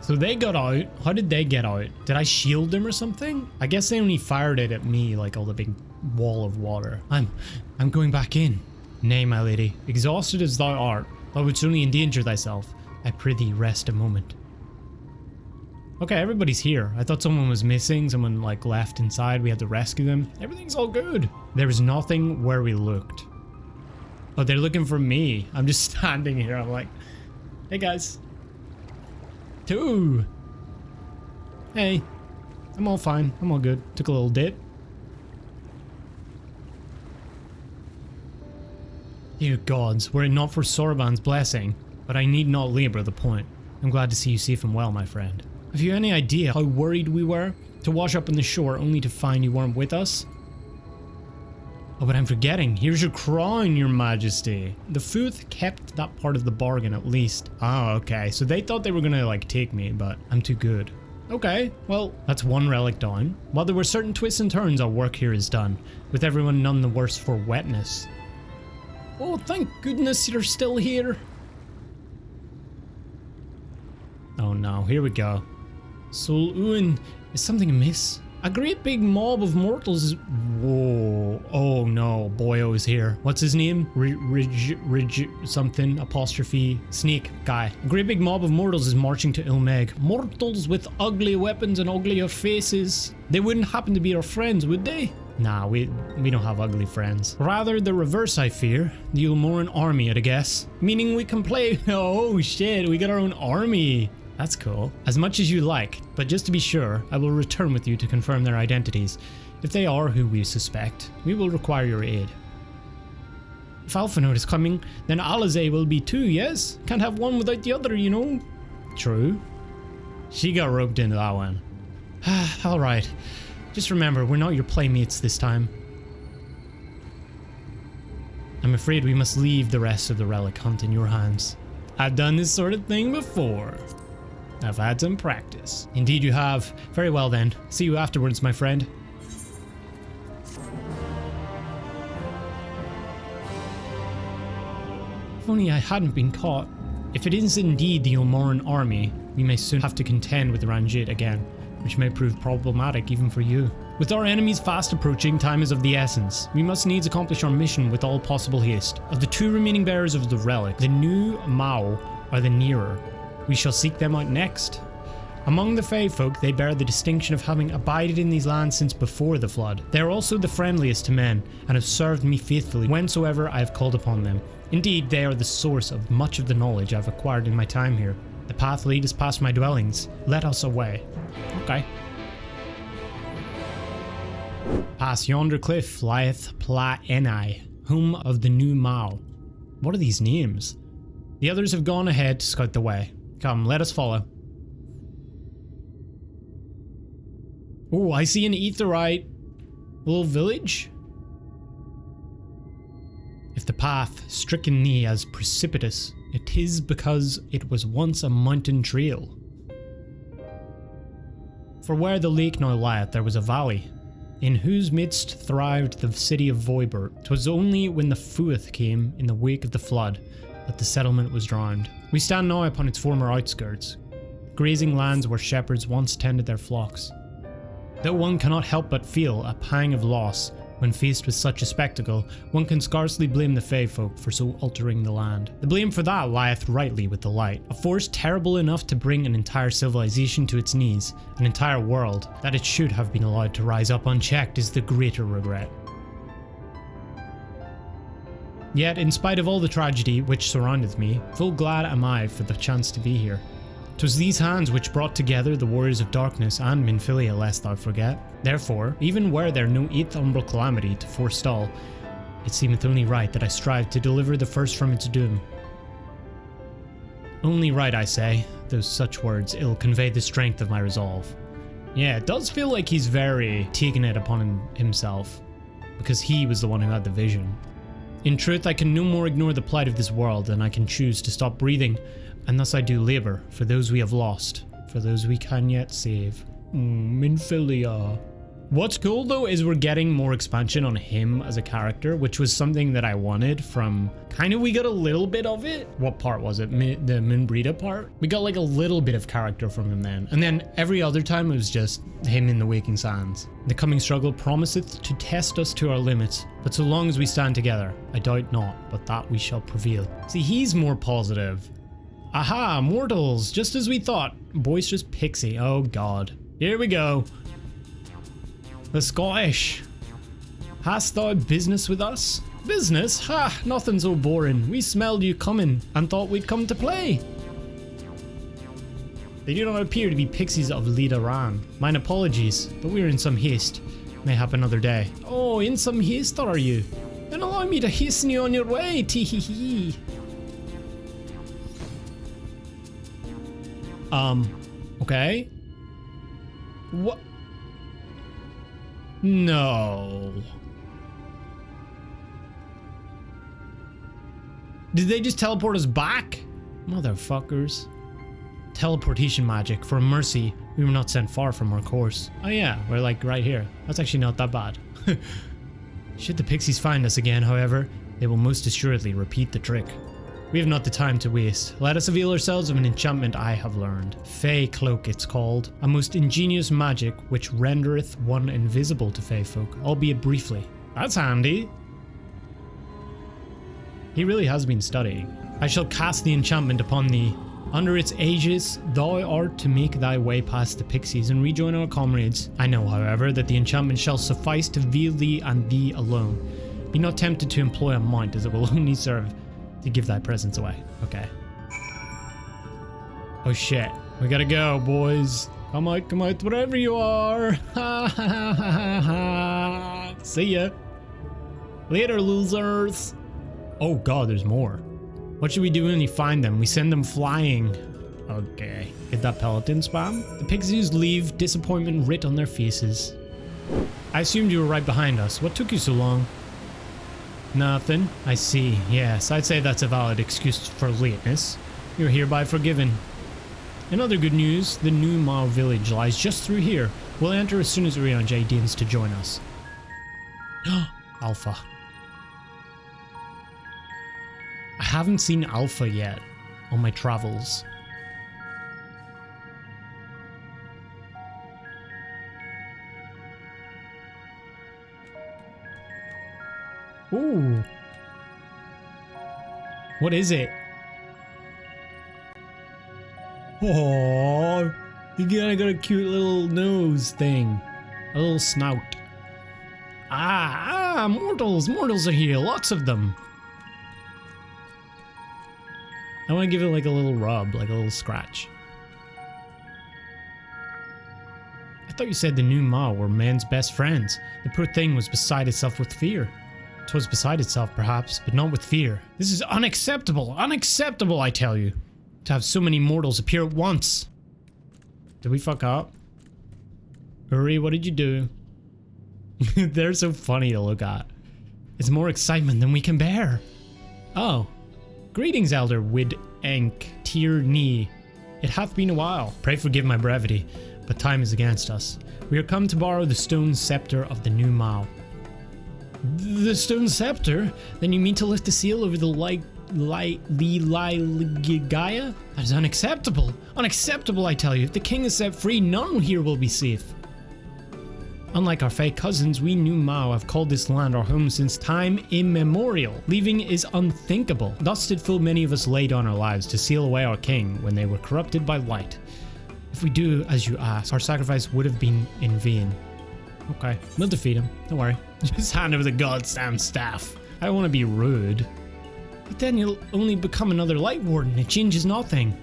So they got out. How did they get out? Did I shield them or something? I guess they only fired it at me, like all the big wall of water. I'm going back in. Nay, my lady, exhausted as thou art, thou wouldst only endanger thyself. I prithee rest a moment. Okay, everybody's here. I thought someone was missing, someone like left inside, we had to rescue them. Everything's all good. There was nothing where we looked. Oh, they're looking for me. I'm just standing here, I'm like, hey guys. Two. Hey, I'm all fine, I'm all good. Took a little dip. Dear gods, were it not for Soraban's blessing, but I need not labor the point. I'm glad to see you safe and well, my friend. Have you any idea how worried we were to wash up on the shore only to find you weren't with us? Oh, but I'm forgetting. Here's your crown, your majesty. The Fuath kept that part of the bargain at least. Oh, okay. So they thought they were gonna like take me, but I'm too good. Okay, well, that's one relic down. While there were certain twists and turns, our work here is done, with everyone none the worse for wetness. Oh, thank goodness you're still here. Oh no, here we go. Sol Uin, is something amiss? A great big mob of mortals is... Whoa. Oh no, Boyo is here. What's his name? Ridge something, apostrophe, snake guy. A great big mob of mortals is marching to Il Mheg. Mortals with ugly weapons and uglier faces. They wouldn't happen to be our friends, would they? Nah, we don't have ugly friends. Rather the reverse, I fear. The Ulmoran army, I'd guess. Meaning we can play... Oh shit, we got our own army. That's cool. As much as you like, but just to be sure, I will return with you to confirm their identities. If they are who we suspect, we will require your aid. If Alphanode is coming, then Alize will be too, yes? Can't have one without the other, you know? True. She got roped into that one. Alright. Just remember, we're not your playmates this time. I'm afraid we must leave the rest of the relic hunt in your hands. I've done this sort of thing before. I've had some practice. Indeed you have. Very well then. See you afterwards, my friend. If only I hadn't been caught. If it is indeed the Ulmoran army, we may soon have to contend with the Ranjit again, which may prove problematic even for you. With our enemies fast approaching, time is of the essence. We must needs accomplish our mission with all possible haste. Of the two remaining bearers of the relic, the Nu Mou are the nearer. We shall seek them out next. Among the Fae folk, they bear the distinction of having abided in these lands since before the flood. They are also the friendliest to men, and have served me faithfully whensoever I have called upon them. Indeed, they are the source of much of the knowledge I've acquired in my time here. The path leads us past my dwellings. Let us away. Okay. Past yonder cliff lieth Pla Enai, home of the Nu Mou. What are these names? The others have gone ahead to scout the way. Come, let us follow. Oh, I see an aetheryte little village. If the path stricken thee as precipitous, it is because it was once a mountain trail. For where the lake now lieth there was a valley, in whose midst thrived the city of Ardbert. 'Twas only when the Fuath came in the wake of the flood that the settlement was drowned. We stand now upon its former outskirts, grazing lands where shepherds once tended their flocks. Though one cannot help but feel a pang of loss when faced with such a spectacle, one can scarcely blame the Fae folk for so altering the land. The blame for that lieth rightly with the Light, a force terrible enough to bring an entire civilization to its knees, an entire world. That it should have been allowed to rise up unchecked is the greater regret. Yet, in spite of all the tragedy which surroundeth me, full glad am I for the chance to be here. 'Twas these hands which brought together the warriors of darkness and Minfilia, lest thou forget. Therefore, even were there no eighth umbral calamity to forestall, it seemeth only right that I strive to deliver the first from its doom. Only right, I say, though such words ill convey the strength of my resolve. Yeah, it does feel like he's very taking it upon himself, because he was the one who had the vision. In truth, I can no more ignore the plight of this world than I can choose to stop breathing, and thus I do labour for those we have lost, for those we can yet save. Minfilia. What's cool though is we're getting more expansion on him as a character, which was something that I wanted from we got a little bit of it. What part was it? The Moonbreeder part? We got like a little bit of character from him then. And then every other time it was just him in the Waking Sands. The coming struggle promiseth to test us to our limits, but so long as we stand together, I doubt not, but that we shall prevail. See, he's more positive. Aha, mortals, just as we thought. Boisterous pixie, oh god. Here we go. The Scottish. Hast thou business with us? Business? Ha! Nothing so boring. We smelled you coming and thought we'd come to play. They do not appear to be pixies of Lidaran. Mine apologies, but we're in some haste. Mayhap another day. Oh, in some haste are you? Then allow me to hasten you on your way, tee-hee-hee. Okay. What? No. Did they just teleport us back? Motherfuckers. Teleportation magic. For mercy, we were not sent far from our course. Oh yeah, we're like right here. That's actually not that bad. Should the pixies find us again, however, they will most assuredly repeat the trick. We have not the time to waste. Let us avail ourselves of an enchantment I have learned. Fey Cloak it's called. A most ingenious magic which rendereth one invisible to Fey folk, albeit briefly. That's handy. He really has been studying. I shall cast the enchantment upon thee. Under its aegis, thou art to make thy way past the pixies and rejoin our comrades. I know, however, that the enchantment shall suffice to veil thee and thee alone. Be not tempted to employ a mount, as it will only serve to give thy presence away. Okay. Oh shit. We gotta go, boys. Come out, wherever you are. Ha ha ha ha. See ya. Later, losers. Oh god, there's more. What should we do when we find them? We send them flying. Okay. Get that Peloton spam. The pixies leave, disappointment writ on their faces. I assumed you were right behind us. What took you so long? Nothing. I see. Yes, I'd say that's a valid excuse for lateness. You're hereby forgiven. In other good news, the Nu Mou village lies just through here. We'll enter as soon as Urianger deigns to join us. Alpha. I haven't seen Alpha yet on my travels. Ooh. What is it? Oh, you got a cute little nose thing. A little snout. Mortals. Mortals are here. Lots of them. I want to give it like a little rub, like a little scratch. I thought you said the Nu Mou were men's best friends. The poor thing was beside itself with fear. 'Twas beside itself, perhaps, but not with fear. This is unacceptable! Unacceptable, I tell you! To have so many mortals appear at once! Did we fuck up? Uri, what did you do? They're so funny to look at. It's more excitement than we can bear. Oh. Greetings, Elder Wid-Enk Tyr-Ni. It hath been a while. Pray forgive my brevity, but time is against us. We are come to borrow the stone scepter of the Nu Mou. The stone scepter? Then you mean to lift the seal over the Gaia? That is unacceptable. Unacceptable, I tell you. If the king is set free, none here will be safe. Unlike our Fey cousins, we Nu Mou have called this land our home since time immemorial. Leaving is unthinkable. Thus did full many of us lay down our lives to seal away our king when they were corrupted by light. If we do as you ask, our sacrifice would have been in vain. Okay, we'll defeat him. Don't worry. Just hand over the goddamn staff. I don't want to be rude. But then you'll only become another Lightwarden. It changes nothing.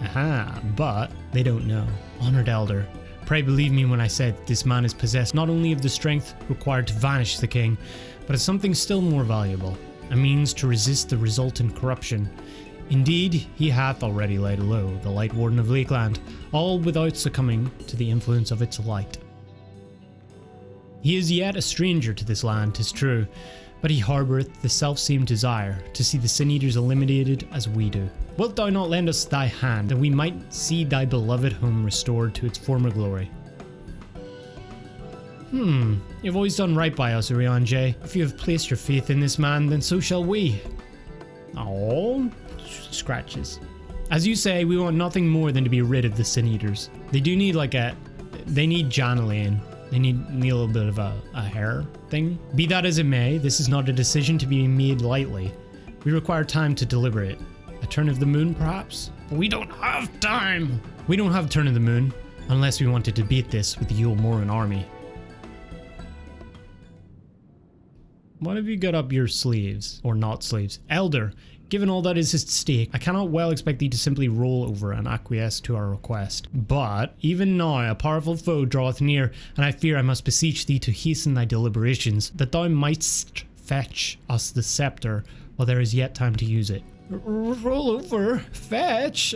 Aha, but they don't know. Honored Elder, pray believe me when I say this man is possessed not only of the strength required to vanish the king, but of something still more valuable. A means to resist the resultant corruption. Indeed, he hath already laid low the Lightwarden of Lakeland, all without succumbing to the influence of its light. He is yet a stranger to this land, 'tis true, but he harboureth the self-same desire to see the Sin-Eaters eliminated as we do. Wilt thou not lend us thy hand, that we might see thy beloved home restored to its former glory? You've always done right by us, Urianger. If you have placed your faith in this man, then so shall we. Oh, scratches. As you say, we want nothing more than to be rid of the Sin Eaters. They do need they need Janelaine. They need a little bit of a hair thing. Be that as it may, this is not a decision to be made lightly. We require time to deliberate. A turn of the moon, perhaps? But we don't have time! We don't have a turn of the moon, unless we want to debate this with the Il Mheg army. What have you got up your sleeves? Or not sleeves? Elder, given all that is at stake, I cannot well expect thee to simply roll over and acquiesce to our request. But, even now, a powerful foe draweth near, and I fear I must beseech thee to hasten thy deliberations, that thou mightst fetch us the scepter while there is yet time to use it. Roll over? Fetch?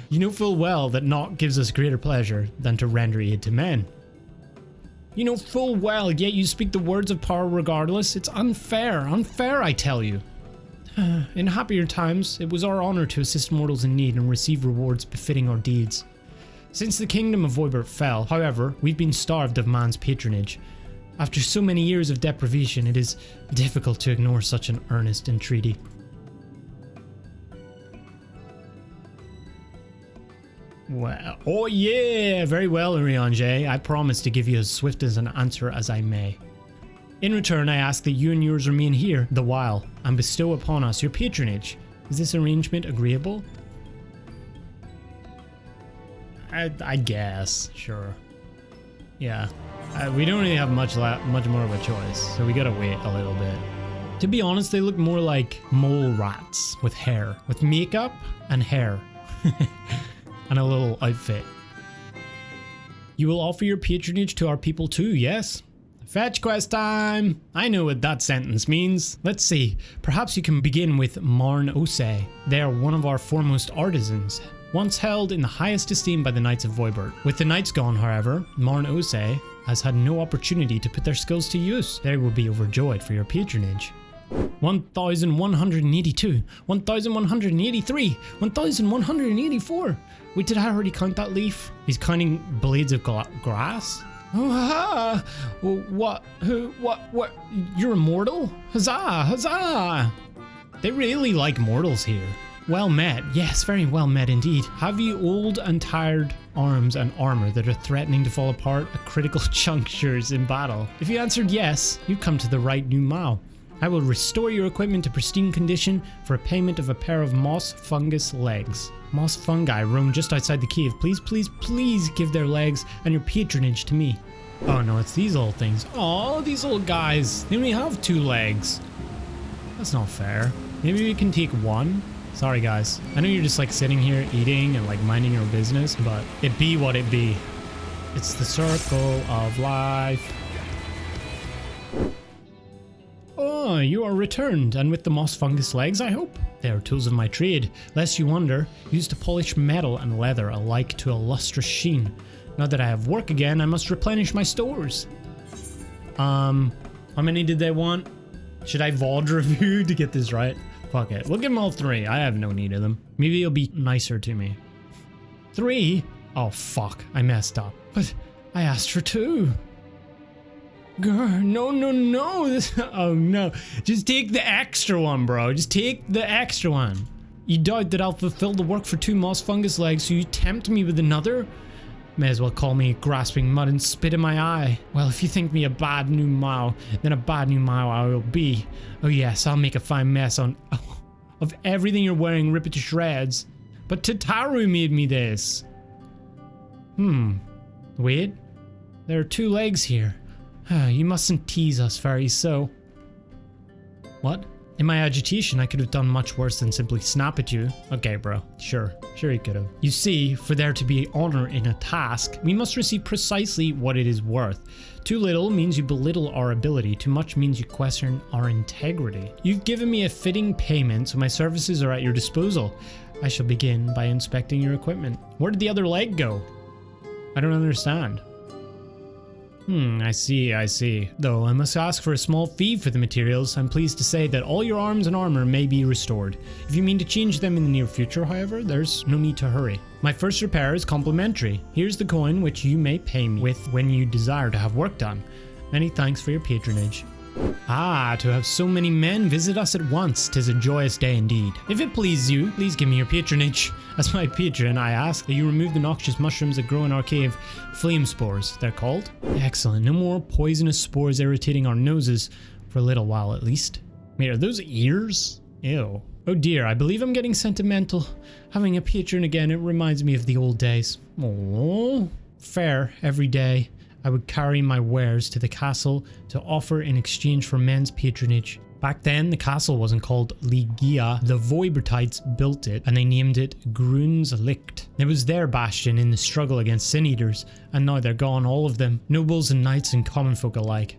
You know full well that naught gives us greater pleasure than to render aid to men. You know full well, yet you speak the words of power regardless. It's unfair, I tell you. In happier times, it was our honor to assist mortals in need and receive rewards befitting our deeds. Since the kingdom of Ardbert fell, however, we've been starved of man's patronage. After so many years of deprivation, it is difficult to ignore such an earnest entreaty. Well, oh yeah, very well, Urianger. I promise to give you as swift as an answer as I may. In return, I ask that you and yours remain here the while, and bestow upon us your patronage. Is this arrangement agreeable? I guess, sure. Yeah, we don't really have much more of a choice, so we gotta wait a little bit. To be honest, they look more like mole rats with hair, with makeup and hair. And a little outfit. You will offer your patronage to our people too, yes? Fetch quest time! I know what that sentence means. Let's see, perhaps you can begin with Marn Ose. They are one of our foremost artisans, once held in the highest esteem by the Knights of Ardbert. With the Knights gone, however, Marn Ose has had no opportunity to put their skills to use. They will be overjoyed for your patronage. 1182, 1183, 1184. Wait, did I already count that leaf? He's counting blades of grass? Oh, ha! What? You're immortal? Huzzah! Huzzah! They really like mortals here. Well met. Yes, very well met indeed. Have you old and tired arms and armor that are threatening to fall apart at critical junctures in battle? If you answered yes, you've come to the right Nu Mou. I will restore your equipment to pristine condition for a payment of a pair of moss fungus legs. Moss fungi roam just outside the cave. Please, please, please give their legs and your patronage to me. Oh no, it's these old things. Oh, these old guys. They only have 2 legs. That's not fair. Maybe we can take one? Sorry guys. I know you're just like sitting here eating and like minding your business, but it be what it be. It's the circle of life. Oh, you are returned, and with the moss fungus legs, I hope. They are tools of my trade, lest you wonder, used to polish metal and leather alike to a lustrous sheen. Now that I have work again, I must replenish my stores. How many did they want? Should I VOD review to get this right? Fuck it, we'll give them all 3. I have no need of them. Maybe it'll be nicer to me. 3? Oh fuck, I messed up. But I asked for 2. Grr, no. Oh no. Just take the extra one, bro. Just take the extra one. You doubt that I'll fulfill the work for 2 moss fungus legs, so you tempt me with another? May as well call me grasping mud and spit in my eye. Well, if you think me a bad Nu Mou, then a bad Nu Mou I will be. Oh yes, I'll make a fine mess of everything you're wearing, rip it to shreds. But Tataru made me this. Wait. There are 2 legs here. You mustn't tease us, Faerie, so... What? In my agitation, I could have done much worse than simply snap at you. Okay, bro. Sure you could have. You see, for there to be honor in a task, we must receive precisely what it is worth. Too little means you belittle our ability, too much means you question our integrity. You've given me a fitting payment, so my services are at your disposal. I shall begin by inspecting your equipment. Where did the other leg go? I don't understand. I see. Though I must ask for a small fee for the materials, I'm pleased to say that all your arms and armor may be restored. If you mean to change them in the near future, however, there's no need to hurry. My first repair is complimentary. Here's the coin which you may pay me with when you desire to have work done. Many thanks for your patronage. Ah, to have so many men visit us at once, 'tis a joyous day indeed. If it please you, please give me your patronage. As my patron, I ask that you remove the noxious mushrooms that grow in our cave. Flame spores, they're called. Excellent, no more poisonous spores irritating our noses, for a little while at least. Wait, are those ears? Ew. Oh dear, I believe I'm getting sentimental. Having a patron again, it reminds me of the old days. Oh, fair, every day. I would carry my wares to the castle to offer in exchange for men's patronage. Back then, the castle wasn't called Ligia. The Voibertites built it, and they named it Grunslicht. It was their bastion in the struggle against sin eaters, and now they're gone, all of them. Nobles and knights and common folk alike.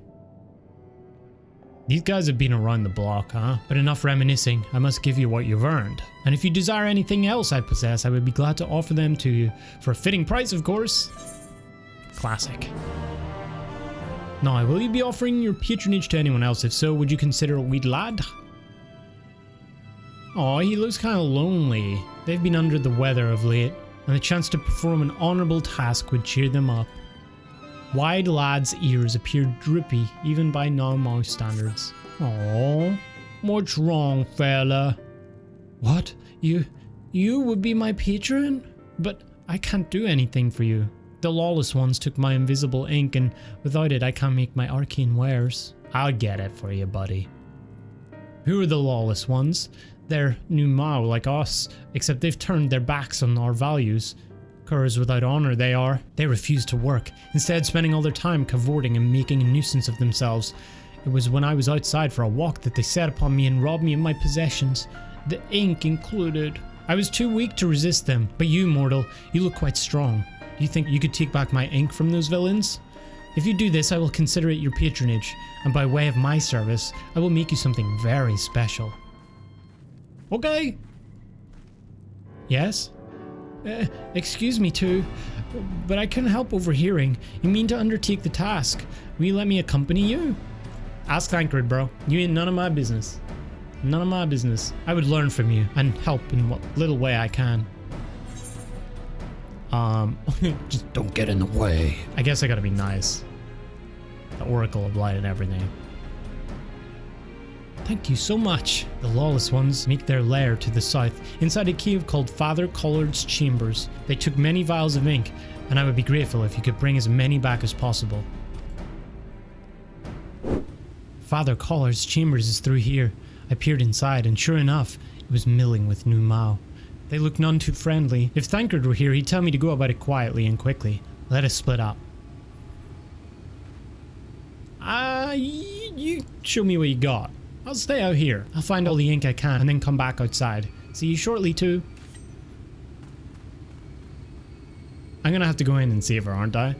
These guys have been around the block, huh? But enough reminiscing, I must give you what you've earned. And if you desire anything else I possess, I would be glad to offer them to you. For a fitting price, of course. Classic. Now, will you be offering your patronage to anyone else? If so, would you consider a wee lad? Oh, he looks kind of lonely. They've been under the weather of late, and the chance to perform an honourable task would cheer them up. Wide lad's ears appeared droopy, even by Nu Mou standards. Oh, what's wrong, fella? What? You would be my patron? But I can't do anything for you. The lawless ones took my invisible ink, and without it I can't make my arcane wares. I'll get it for you, buddy. Who are the lawless ones? They're Nu Mou like us, except they've turned their backs on our values. Curs without honour they are. They refuse to work, instead spending all their time cavorting and making a nuisance of themselves. It was when I was outside for a walk that they set upon me and robbed me of my possessions, the ink included. I was too weak to resist them, but you, mortal, you look quite strong. Do you think you could take back my ink from those villains? If you do this, I will consider it your patronage, and by way of my service, I will make you something very special. Okay. Yes? Excuse me too, but I couldn't help overhearing. You mean to undertake the task? Will you let me accompany you? Ask Thancred, bro. You ain't none of my business. None of my business. I would learn from you and help in what little way I can. Just don't get in the way. I guess I gotta be nice. The Oracle of Light and everything. Thank you so much. The lawless ones make their lair to the south, inside a cave called Father Collard's Chambers. They took many vials of ink, and I would be grateful if you could bring as many back as possible. Father Collard's Chambers is through here. I peered inside, and sure enough, it was milling with Nu Mou. They look none too friendly. If Thancred were here, he'd tell me to go about it quietly and quickly. Let us split up. You show me what you got. I'll stay out here. I'll find all the ink I can and then come back outside. See you shortly too. I'm gonna have to go in and save her, aren't I?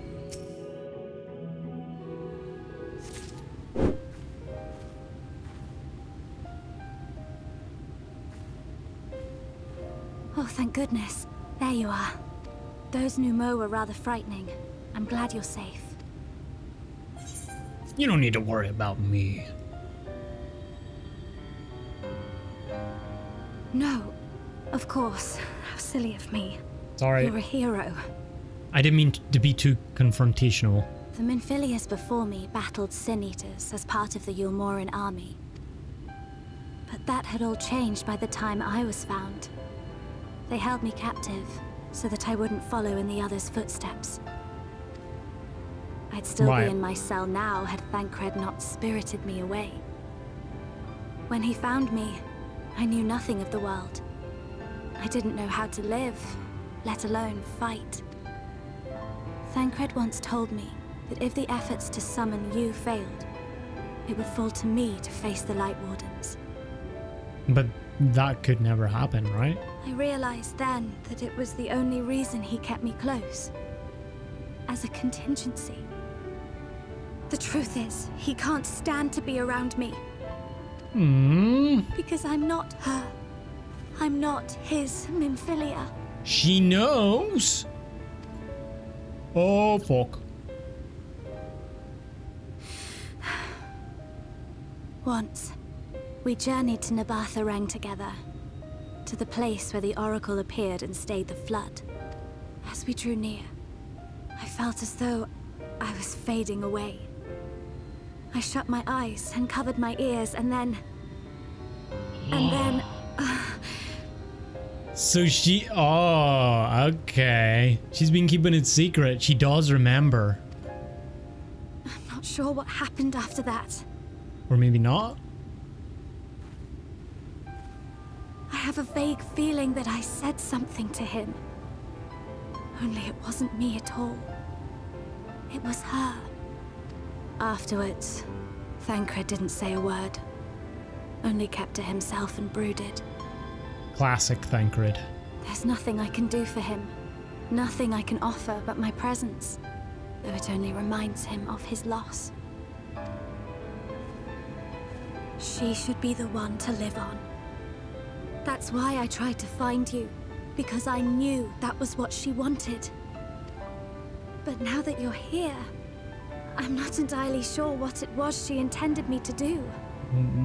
Oh, thank goodness. There you are. Those Nu Mou were rather frightening. I'm glad you're safe. You don't need to worry about me. No, of course. How silly of me. Sorry. You're a hero. I didn't mean to be too confrontational. The Minfilias before me battled sin eaters as part of the Yulmoran army. But that had all changed by the time I was found. They held me captive so that I wouldn't follow in the others' footsteps. I'd still be in my cell now had Thancred not spirited me away. When he found me, I knew nothing of the world. I didn't know how to live, let alone fight. Thancred once told me that if the efforts to summon you failed, it would fall to me to face the Lightwardens. But that could never happen, right? I realized then that it was the only reason he kept me close. As a contingency. The truth is, he can't stand to be around me. Because I'm not her. I'm not his Minfilia. She knows. Oh, fuck. Once, we journeyed to Nabatha together, to the place where the Oracle appeared and stayed the flood. As we drew near, I felt as though I was fading away. I shut my eyes and covered my ears, and then... So she... Oh, okay. She's been keeping it secret. She does remember. I'm not sure what happened after that. Or maybe not. I have a vague feeling that I said something to him. Only it wasn't me at all. It was her. Afterwards, Thancred didn't say a word. Only kept to himself and brooded. Classic Thancred. There's nothing I can do for him. Nothing I can offer but my presence. Though it only reminds him of his loss. She should be the one to live on. That's why I tried to find you. Because I knew that was what she wanted. But now that you're here, I'm not entirely sure what it was she intended me to do.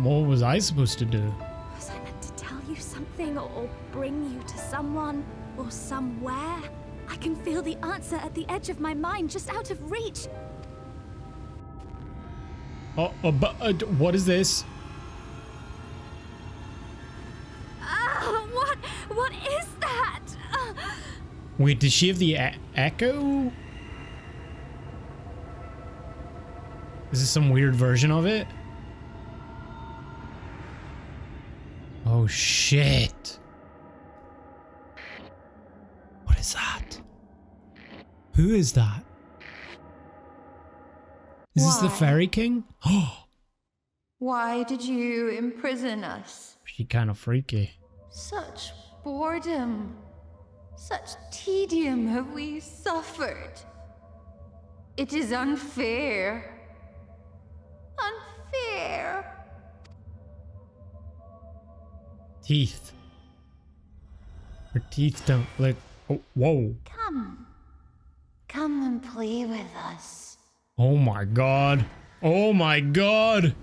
What was I supposed to do? Was I meant to tell you something or bring you to someone or somewhere? I can feel the answer at the edge of my mind, just out of reach. What is this? What is that? Wait, does she have the echo? Is this some weird version of it? Oh shit. What is that? Who is that? Is this the Fairy King? Oh. Why did you imprison us? She kind of freaky. Such boredom, such tedium have we suffered. It is unfair. Unfair. Teeth. Her teeth don't look... Oh, whoa. Come and play with us. Oh my god. Oh my god.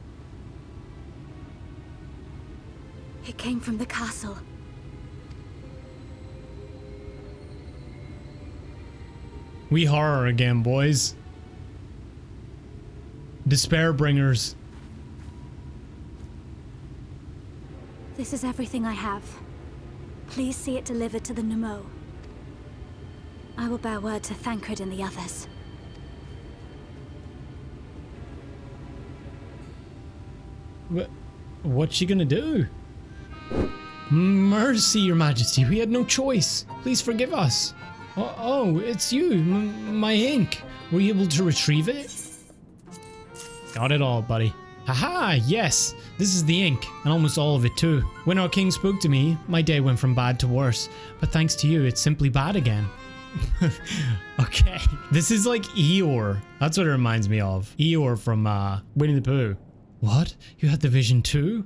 It came from the castle. We horror again, boys. Despair bringers. This is everything I have. Please see it delivered to the Nu Mou. I will bear word to Thancred and the others. What's she gonna do? Mercy, Your Majesty, we had no choice. Please forgive us. Oh, it's you, my ink. Were you able to retrieve it? Got it all, buddy. Haha, yes, this is the ink, and almost all of it too. When our king spoke to me, my day went from bad to worse, but thanks to you, it's simply bad again. Okay, this is like Eeyore. That's what it reminds me of. Eeyore from Winnie the Pooh. What? You had the vision too?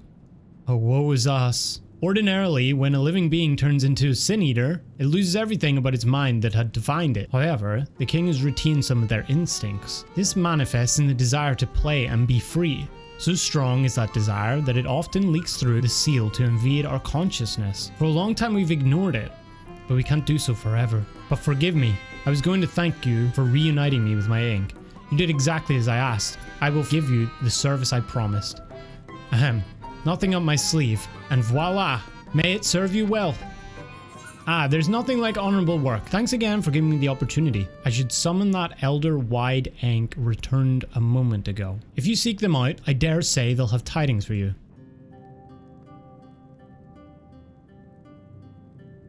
Oh, woe is us. Ordinarily, when a living being turns into a sin eater, it loses everything about its mind that had defined it. However, the king has retained some of their instincts. This manifests in the desire to play and be free. So strong is that desire that it often leaks through the seal to invade our consciousness. For a long time we've ignored it, but we can't do so forever. But forgive me, I was going to thank you for reuniting me with my ink. You did exactly as I asked. I will give you the service I promised. Ahem. Nothing up my sleeve, and voila! May it serve you well. Ah, there's nothing like honorable work. Thanks again for giving me the opportunity. I should summon that elder wide ink returned a moment ago. If you seek them out, I dare say they'll have tidings for you.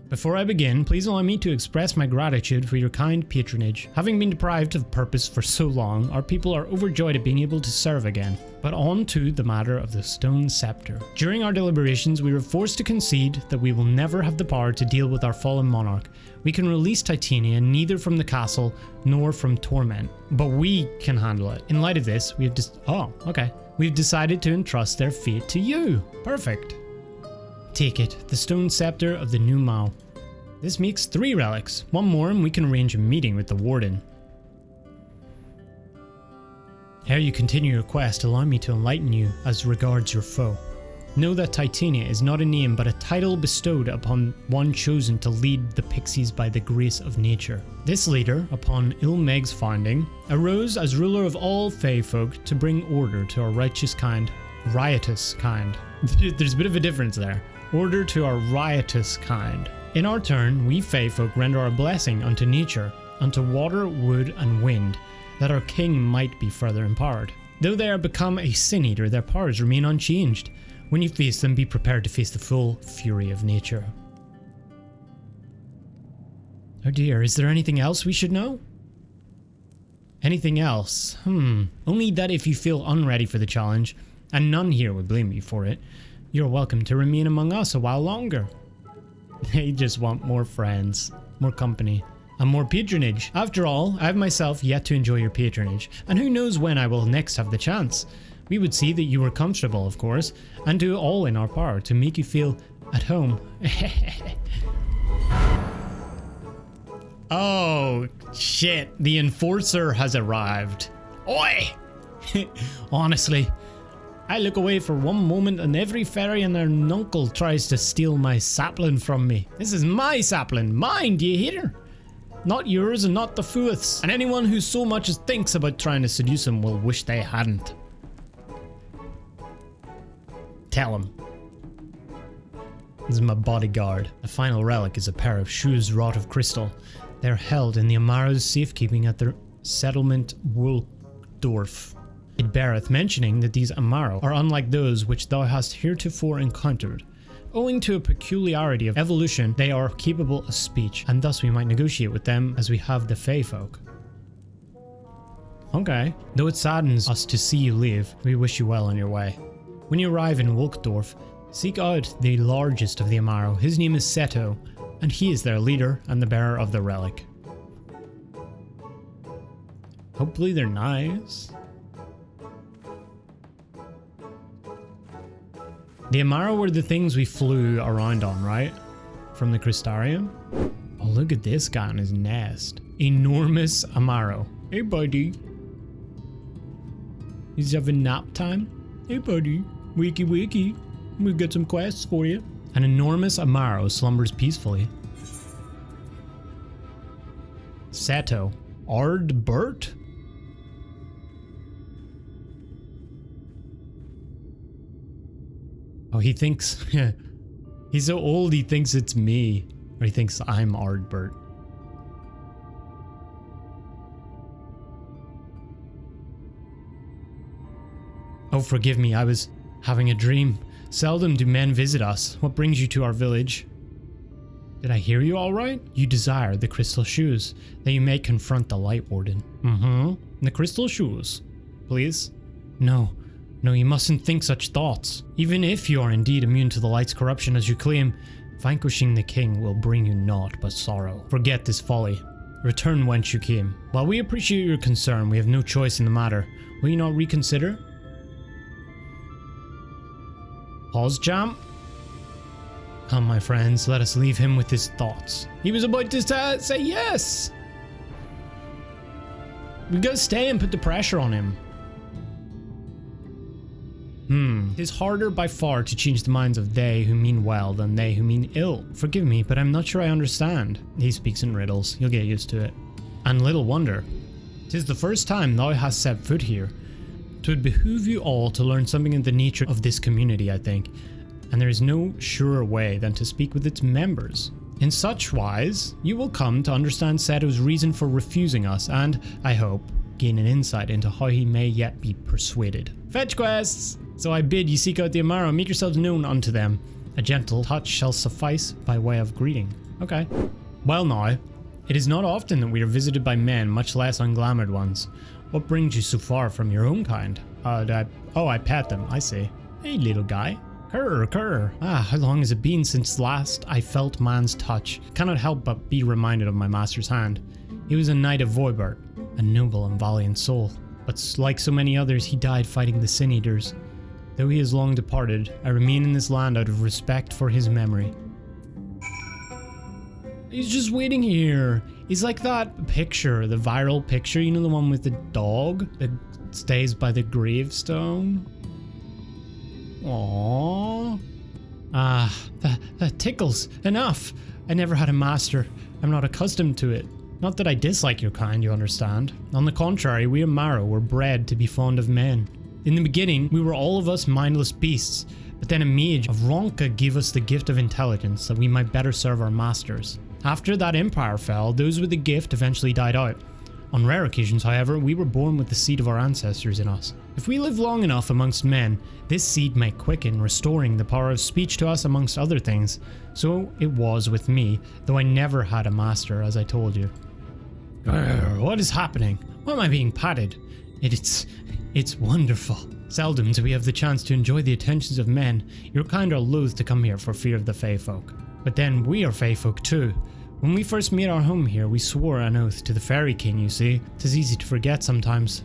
Before I begin, please allow me to express my gratitude for your kind patronage. Having been deprived of purpose for so long, our people are overjoyed at being able to serve again. But on to the matter of the Stone Scepter. During our deliberations, we were forced to concede that we will never have the power to deal with our fallen monarch. We can release Titania neither from the castle nor from torment, but we can handle it. In light of this, we have We've decided to entrust their fate to you. Perfect. Take it, the Stone Scepter of the Nu Mou. This makes 3 relics. One more and we can arrange a meeting with the Warden. Ere you continue your quest, allow me to enlighten you as regards your foe. Know that Titania is not a name but a title bestowed upon one chosen to lead the pixies by the grace of nature. This leader, upon Il Mheg's founding, arose as ruler of all Fae folk to bring order to our riotous kind. There's a bit of a difference there. Order to our riotous kind. In our turn, we Fae folk render our blessing unto nature, unto water, wood, and wind, that our king might be further empowered. Though they are become a sin eater, their powers remain unchanged. When you face them, be prepared to face the full fury of nature. Oh dear, is there anything else we should know? Anything else? Only that if you feel unready for the challenge, and none here would blame you for it, you're welcome to remain among us a while longer. They just want more friends, more company, and more patronage. After all, I have myself yet to enjoy your patronage, and who knows when I will next have the chance. We would see that you were comfortable, of course, and do all in our power to make you feel at home. Oh, shit. The enforcer has arrived. Oi! Honestly, I look away for one moment and every fairy and their nuncle tries to steal my sapling from me. This is my sapling. Mine, do you hear? Not yours and not the Fuath's. And anyone who so much as thinks about trying to seduce him will wish they hadn't. Tell him. This is my bodyguard. The final relic is a pair of shoes wrought of crystal. They're held in the Amaro's safekeeping at their settlement Wulfdorf. It beareth mentioning that these Amaro are unlike those which thou hast heretofore encountered. Owing to a peculiarity of evolution, they are capable of speech, and thus we might negotiate with them as we have the Fae folk. Okay. Though it saddens us to see you leave, we wish you well on your way. When you arrive in Wulfdorf, seek out the largest of the Amaro. His name is Seto, and he is their leader and the bearer of the relic. Hopefully they're nice. The Amaro were the things we flew around on, right? From the Crystarium. Oh, look at this guy in his nest. Enormous Amaro. Hey, buddy. He's having nap time. Hey, buddy. Wakey, wakey. We've got some quests for you. An enormous Amaro slumbers peacefully. Seto. Ardbert? Oh, he thinks... He's so old he thinks it's me. Or he thinks I'm Ardbert. Oh, forgive me, I was having a dream. Seldom do men visit us. What brings you to our village? Did I hear you all right? You desire the crystal shoes, that you may confront the Lightwarden. The crystal shoes. Please? No. No, you mustn't think such thoughts. Even if you are indeed immune to the light's corruption as you claim, vanquishing the king will bring you naught but sorrow. Forget this folly. Return whence you came. While we appreciate your concern, we have no choice in the matter. Will you not reconsider? Pause, jam. Come, my friends, let us leave him with his thoughts. He was about to say yes. We gotta stay and put the pressure on him. It is harder by far to change the minds of they who mean well than they who mean ill. Forgive me, but I'm not sure I understand. He speaks in riddles. You'll get used to it. And little wonder. 'Tis the first time thou hast set foot here. 'Twould behoove you all to learn something of the nature of this community, I think. And there is no surer way than to speak with its members. In such wise, you will come to understand Seto's reason for refusing us and, I hope, gain an insight into how he may yet be persuaded. Fetch quests! So I bid you seek out the Amaro and make yourselves known unto them. A gentle touch shall suffice by way of greeting. Okay. Well now, it is not often that we are visited by men, much less unglamoured ones. What brings you so far from your own kind? I pet them, I see. Hey little guy. Curr, curr. How long has it been since last I felt man's touch? Cannot help but be reminded of my master's hand. He was a knight of Voibert, a noble and valiant soul. But like so many others, he died fighting the Sin Eaters. Though he is long departed, I remain in this land out of respect for his memory. He's just waiting here. He's like that picture, the viral picture, you know, the one with the dog that stays by the gravestone? Aww. That tickles. Enough. I never had a master. I'm not accustomed to it. Not that I dislike your kind, you understand. On the contrary, we Amaro were bred to be fond of men. In the beginning, we were all of us mindless beasts, but then a mage of Ronka gave us the gift of intelligence that we might better serve our masters. After that empire fell, those with the gift eventually died out. On rare occasions, however, we were born with the seed of our ancestors in us. If we live long enough amongst men, this seed may quicken, restoring the power of speech to us amongst other things. So it was with me, though I never had a master, as I told you. What is happening? Why am I being patted? It's wonderful. Seldom do we have the chance to enjoy the attentions of men. Your kind are loath to come here for fear of the Fae folk. But then we are Fae folk too. When we first made our home here, we swore an oath to the Fairy King, you see. 'Tis easy to forget sometimes.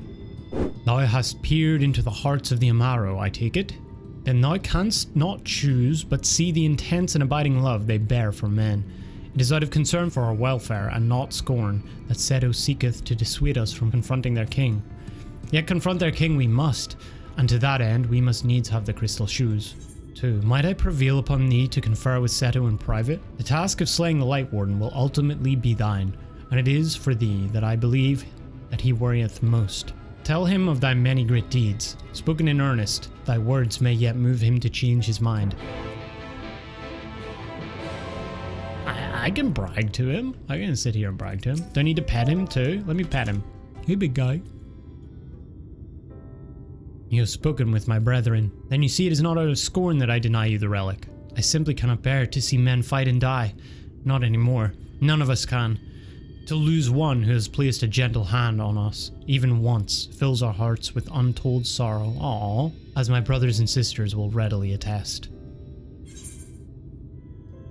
Thou hast peered into the hearts of the Amaro, I take it? Then thou canst not choose but see the intense and abiding love they bear for men. It is out of concern for our welfare and not scorn that Seto seeketh to dissuade us from confronting their king. Yet confront their king we must, and to that end we must needs have the crystal shoes. 2. Might I prevail upon thee to confer with Seto in private? The task of slaying the Lightwarden will ultimately be thine, and it is for thee that I believe that he worrieth most. Tell him of thy many great deeds. Spoken in earnest, thy words may yet move him to change his mind. I can brag to him. I can sit here and brag to him. Do I need to pet him too? Let me pet him. Hey, big guy. You have spoken with my brethren. Then you see it is not out of scorn that I deny you the relic. I simply cannot bear to see men fight and die. Not anymore. None of us can. To lose one who has placed a gentle hand on us, even once, fills our hearts with untold sorrow. Aww, as my brothers and sisters will readily attest.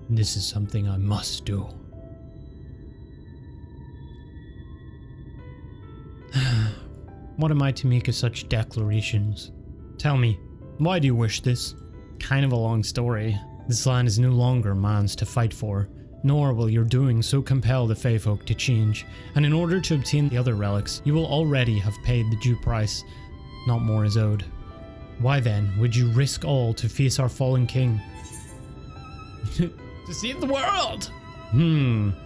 This is something I must do. What am I to make of such declarations? Tell me, why do you wish this? Kind of a long story. This land is no longer man's to fight for, nor will your doing so compel the Fae folk to change, and in order to obtain the other relics, you will already have paid the due price. Not more is owed. Why then would you risk all to face our fallen king? To save the world!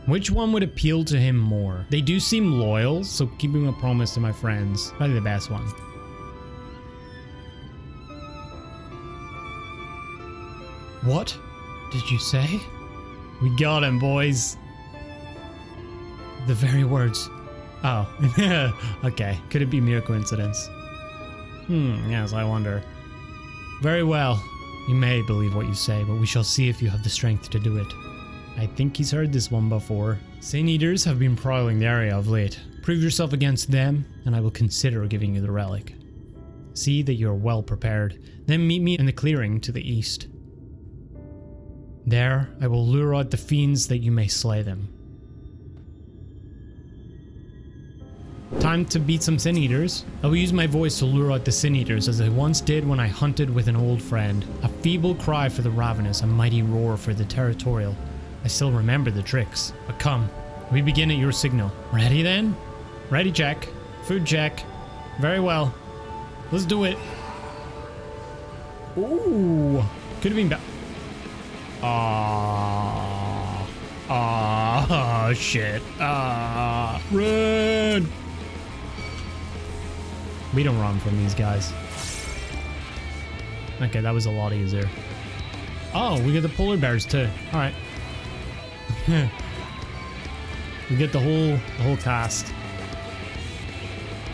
Which one would appeal to him more? They do seem loyal, so keeping a promise to my friends, probably the best one. What did you say? We got him, boys. The very words. Oh, okay. Could it be mere coincidence? Yes, I wonder. Very well. You may believe what you say, but we shall see if you have the strength to do it. I think he's heard this one before. Sin Eaters have been prowling the area of late. Prove yourself against them, and I will consider giving you the relic. See that you are well prepared, then meet me in the clearing to the east. There, I will lure out the fiends that you may slay them. Time to beat some Sin Eaters. I will use my voice to lure out the Sin Eaters as I once did when I hunted with an old friend. A feeble cry for the ravenous, a mighty roar for the territorial. I still remember the tricks. But come, we begin at your signal. Ready then? Ready check. Food check. Very well. Let's do it. Ooh. Could have been better. Shit. Run! We don't run from these guys. Okay, that was a lot easier. Oh, we get the polar bears too. Alright. We get the whole cast.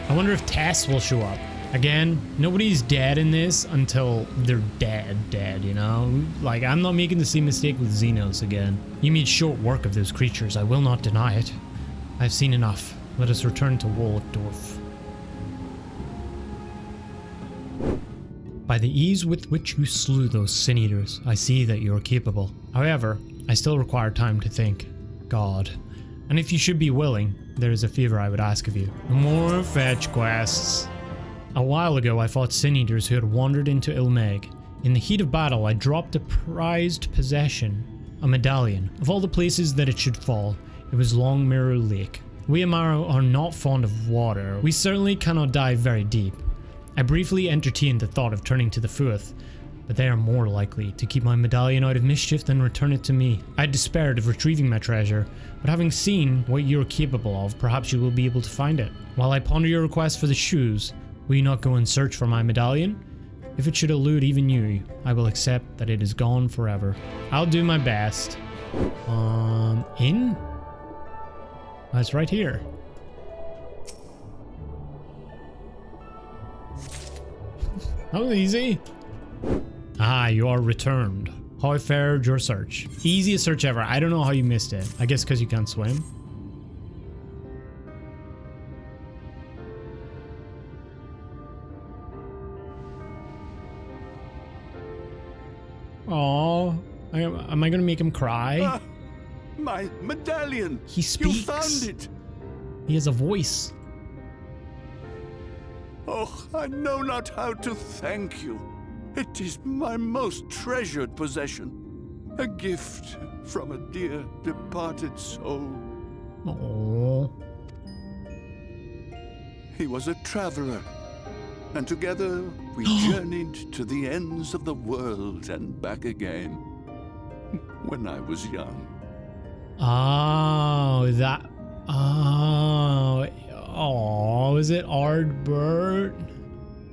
I wonder if Tess will show up. Again, nobody's dead in this until they're dead, you know? Like, I'm not making the same mistake with Xenos again. You made short work of those creatures, I will not deny it. I've seen enough. Let us return to Waldorf. By the ease with which you slew those Sin Eaters, I see that you are capable. However, I still require time to think. God. And if you should be willing, there is a favor I would ask of you. More fetch quests. A while ago, I fought Sin Eaters who had wandered into Il Mheg. In the heat of battle, I dropped a prized possession. A medallion. Of all the places that it should fall, it was Long Mirror Lake. We Amaro are not fond of water. We certainly cannot dive very deep. I briefly entertained the thought of turning to the Fuath, but they are more likely to keep my medallion out of mischief than return it to me. I despaired of retrieving my treasure, but having seen what you're capable of, perhaps you will be able to find it. While I ponder your request for the shoes, will you not go and search for my medallion? If it should elude even you, I will accept that it is gone forever. I'll do my best. In? That's right here. That was easy. Ah, you are returned. How fared your search? Easiest search ever. I don't know how you missed it. I guess because you can't swim. Oh, am I gonna make him cry? My medallion! He speaks. You found it! He has a voice. Oh, I know not how to thank you. It is my most treasured possession. A gift from a dear departed soul. Oh. He was a traveler, and together we journeyed to the ends of the world and back again. When I was young. Oh, that. Oh, is it Ardbert?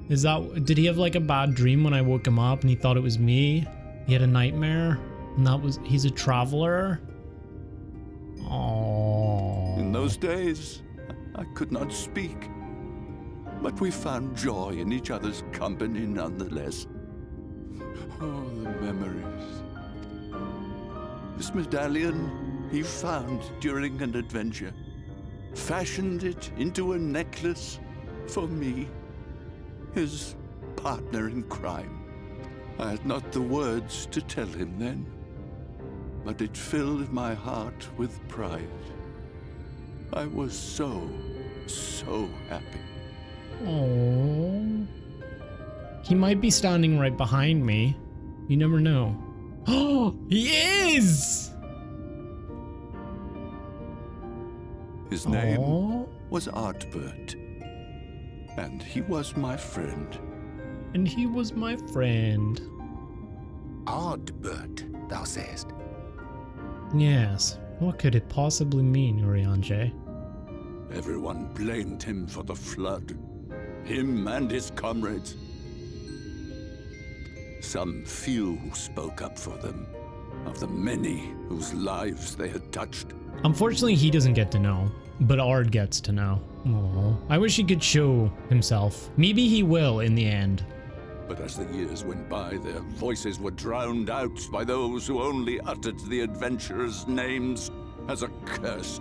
Is that? Did he have like a bad dream when I woke him up and he thought it was me? He had a nightmare, and that was. He's a traveler. Oh. In those days, I could not speak, but we found joy in each other's company nonetheless. Oh, the memories. This medallion he found during an adventure, fashioned it into a necklace for me, his partner in crime. I had not the words to tell him then, but it filled my heart with pride. I was so happy. Oh. He might be standing right behind me. You never know. Oh, he is! His name was Ardbert, and he was my friend. And he was my friend. Ardbert, thou sayest? Yes. What could it possibly mean, Urianger? Everyone blamed him for the flood. Him and his comrades. Some few spoke up for them, of the many whose lives they had touched. Unfortunately, he doesn't get to know, but Ard gets to know. Aww. I wish he could show himself. Maybe he will in the end. But as the years went by, their voices were drowned out by those who only uttered the adventurers' names as a curse.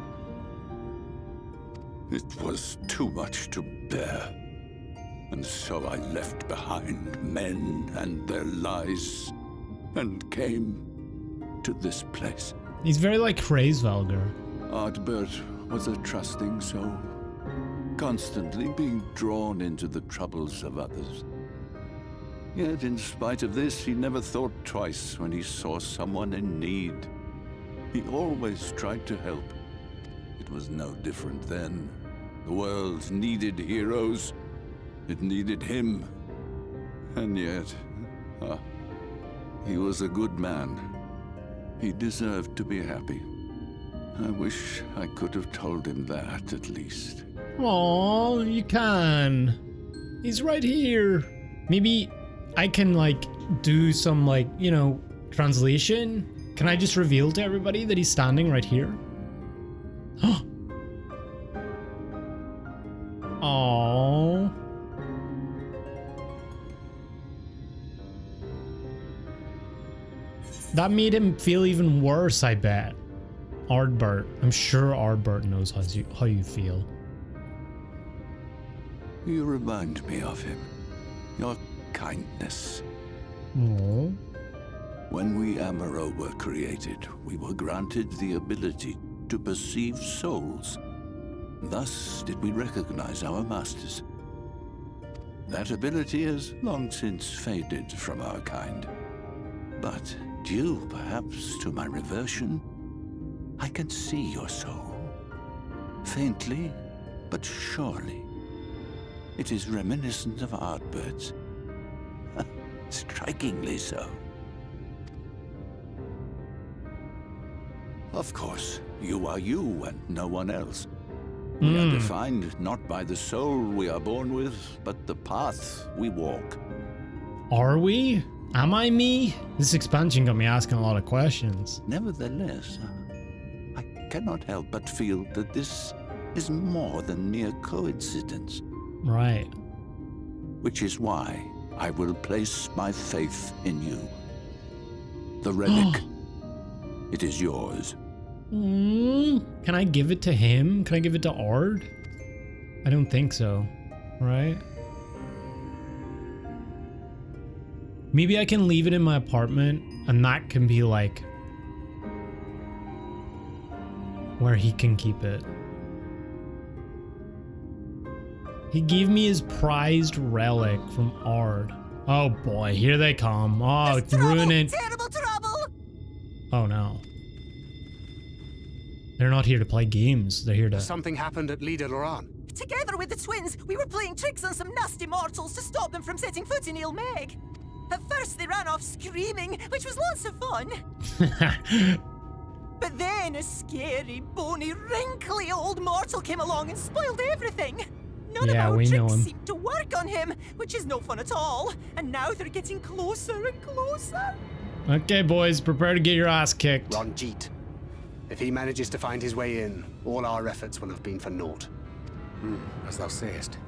It was too much to bear, and so I left behind men and their lies, and came to this place. He's very like Kreisvelger. Ardbert was a trusting soul, constantly being drawn into the troubles of others. Yet in spite of this, he never thought twice when he saw someone in need. He always tried to help. It was no different then. The world needed heroes. It needed him. And yet, he was a good man. He deserved to be happy. I wish I could have told him that, at least. Oh, you can. He's right here. Maybe I can, like, do some, like, you know, translation. Can I just reveal to everybody that he's standing right here? Oh. That made him feel even worse, I bet. Ardbert. I'm sure Ardbert knows how you feel. You remind me of him. Your kindness. Aww. When we Amaro were created, we were granted the ability to perceive souls. Thus did we recognize our masters. That ability has long since faded from our kind. But Due, perhaps, to my reversion, I can see your soul. Faintly, but surely. It is reminiscent of Ardbert's. Strikingly so. Of course, you are you and no one else. We are defined not by the soul we are born with, but the path we walk. Are we? Am I me? This expansion got me asking a lot of questions. Nevertheless, I cannot help but feel that this is more than mere coincidence. Right. Which is why I will place my faith in you. The relic. It is yours. Can I give it to him? Can I give it to Ard? I don't think so. Right? Maybe I can leave it in my apartment and that can be like where he can keep it. He gave me his prized relic from Ard. Oh boy, here they come. Oh, it's ruining. Terrible trouble! Oh no. They're not here to play games. They're here to... Something happened at Lightwarden. Together with the twins, we were playing tricks on some nasty mortals to stop them from setting foot in Il Mheg. At first they ran off screaming, which was lots of fun. But then a scary, bony, wrinkly old mortal came along and spoiled everything. None of our tricks seemed to work on him, which is no fun at all. And now they're getting closer and closer. Okay, boys, prepare to get your ass kicked. Ranjit. If he manages to find his way in, all our efforts will have been for naught. As thou sayest.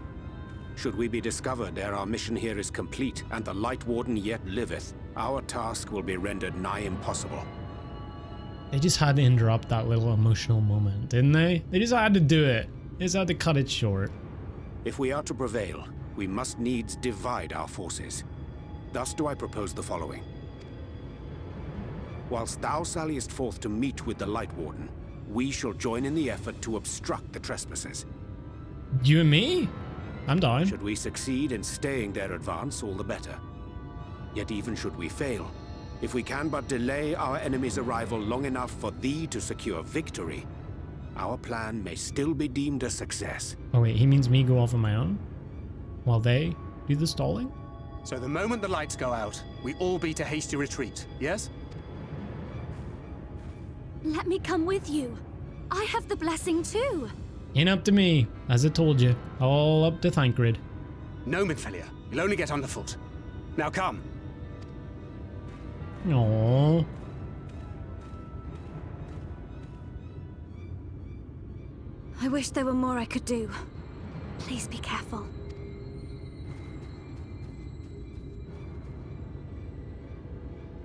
Should we be discovered ere our mission here is complete, and the Lightwarden yet liveth, our task will be rendered nigh impossible. They just had to interrupt that little emotional moment, didn't they? They just had to do it. They just had to cut it short. If we are to prevail, we must needs divide our forces. Thus do I propose the following. Whilst thou salliest forth to meet with the Lightwarden, we shall join in the effort to obstruct the trespassers. You and me? I'm down. Should we succeed in staying their advance, all the better. Yet even should we fail, if we can but delay our enemy's arrival long enough for thee to secure victory, our plan may still be deemed a success. Oh wait, he means me go off on my own? While they do the stalling? So the moment the lights go out, we all beat a hasty retreat, yes? Let me come with you. I have the blessing too. Ain't up to me, as I told you. All up to Thancred. No, Minfilia. You'll only get underfoot. Now come. Aww. I wish there were more I could do. Please be careful.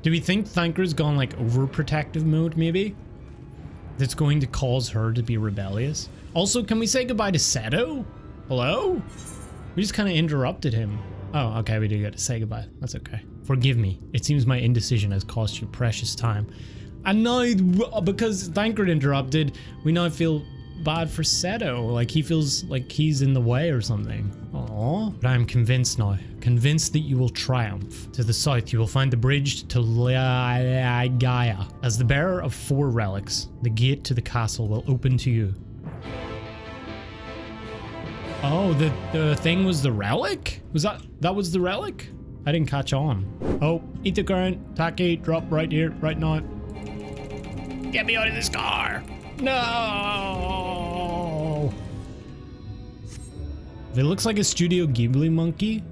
Do we think Thancred's gone like overprotective mode maybe? That's going to cause her to be rebellious? Also, can we say goodbye to Seto? Hello? We just kind of interrupted him. Oh, okay, we do get to say goodbye. That's okay. Forgive me. It seems my indecision has cost you precious time. And now, because Thancred interrupted, we now feel bad for Seto. Like, he feels like he's in the way or something. Aww. But I am convinced now. Convinced that you will triumph. To the south, you will find the bridge to Gaia. As the bearer of 4 relics, the gate to the castle will open to you. Oh, the thing was the relic? Was that was the relic? I didn't catch on. Oh, eat the current. Taki, drop right here, right now. Get me out of this car. No. If it looks like a Studio Ghibli monkey.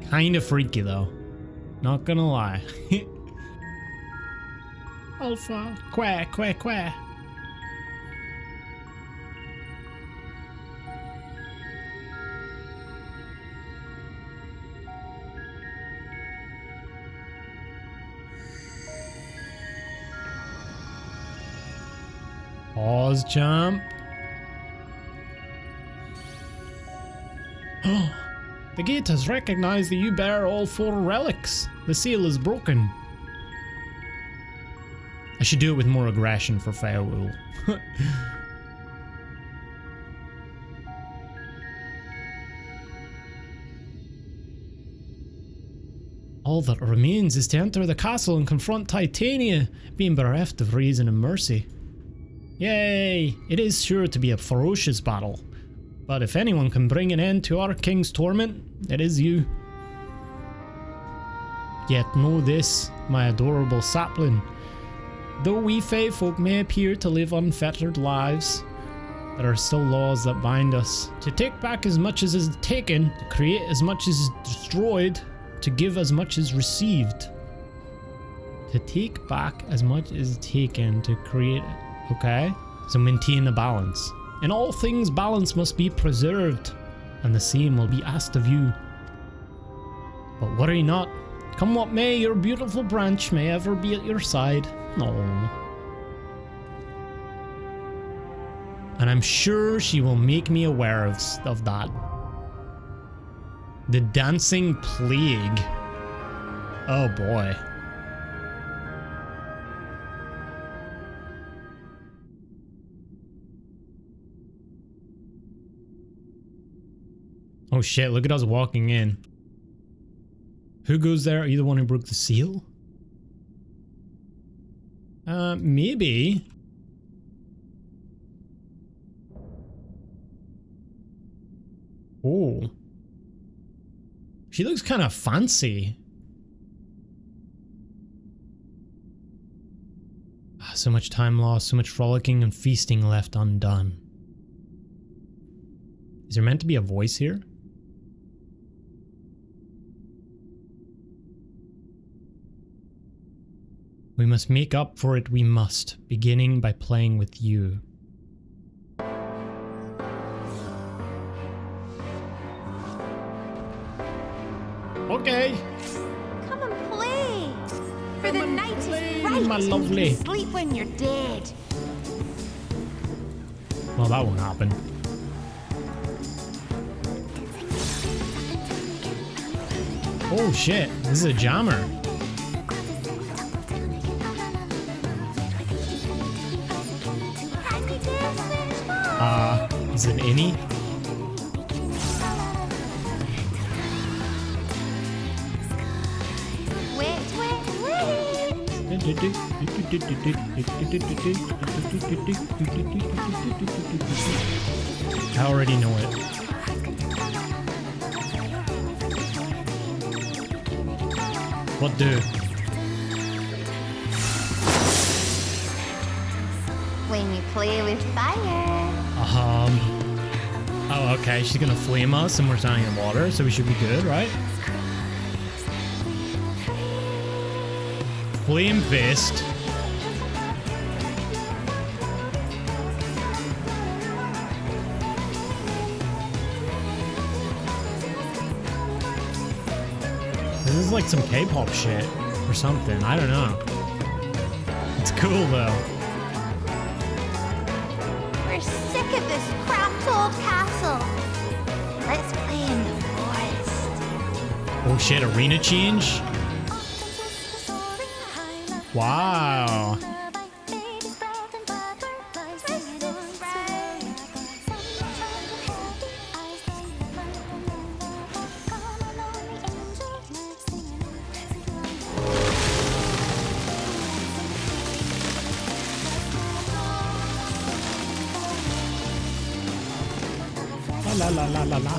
Kinda freaky though. Not gonna lie. Alpha. Quack, quack, quack. Pause, jump. Oh, the gate has recognized that you bear all 4 relics. The seal is broken. I should do it with more aggression for Faerie. All that remains is to enter the castle and confront Titania, being bereft of reason and mercy. Yay! It is sure to be a ferocious battle, but if anyone can bring an end to our king's torment, it is you. Yet know this, my adorable sapling. Though we Fae folk may appear to live unfettered lives, there are still laws that bind us. To take back as much as is taken, to create as much as is destroyed, to give as much as received. To take back as much as taken, to create... Okay, so maintain the balance. In all things balance must be preserved, and the same will be asked of you. But worry not. Come what may, your beautiful branch may ever be at your side. No. And I'm sure she will make me aware of that. The dancing plague. Oh boy. Oh shit, look at us walking in. Who goes there? Are you the one who broke the seal? Maybe. Oh. She looks kind of fancy. So much time lost, so much frolicking and feasting left undone. Is there meant to be a voice here? We must make up for it, we must, beginning by playing with you. Okay. Come and play. For the night is bright, my lovely. You can sleep when you're dead. Well, that won't happen. Oh shit, this is a jammer. Is it any? I already know it. What do? When you play with fire. Oh, okay. She's gonna flame us and we're standing in water, so we should be good, right? Flame fist. This is like some K-pop shit or something. I don't know. It's cool though. We're sick of this cramped old castle. Let's play in the forest. Oh shit, arena change? Wow. La la la la la.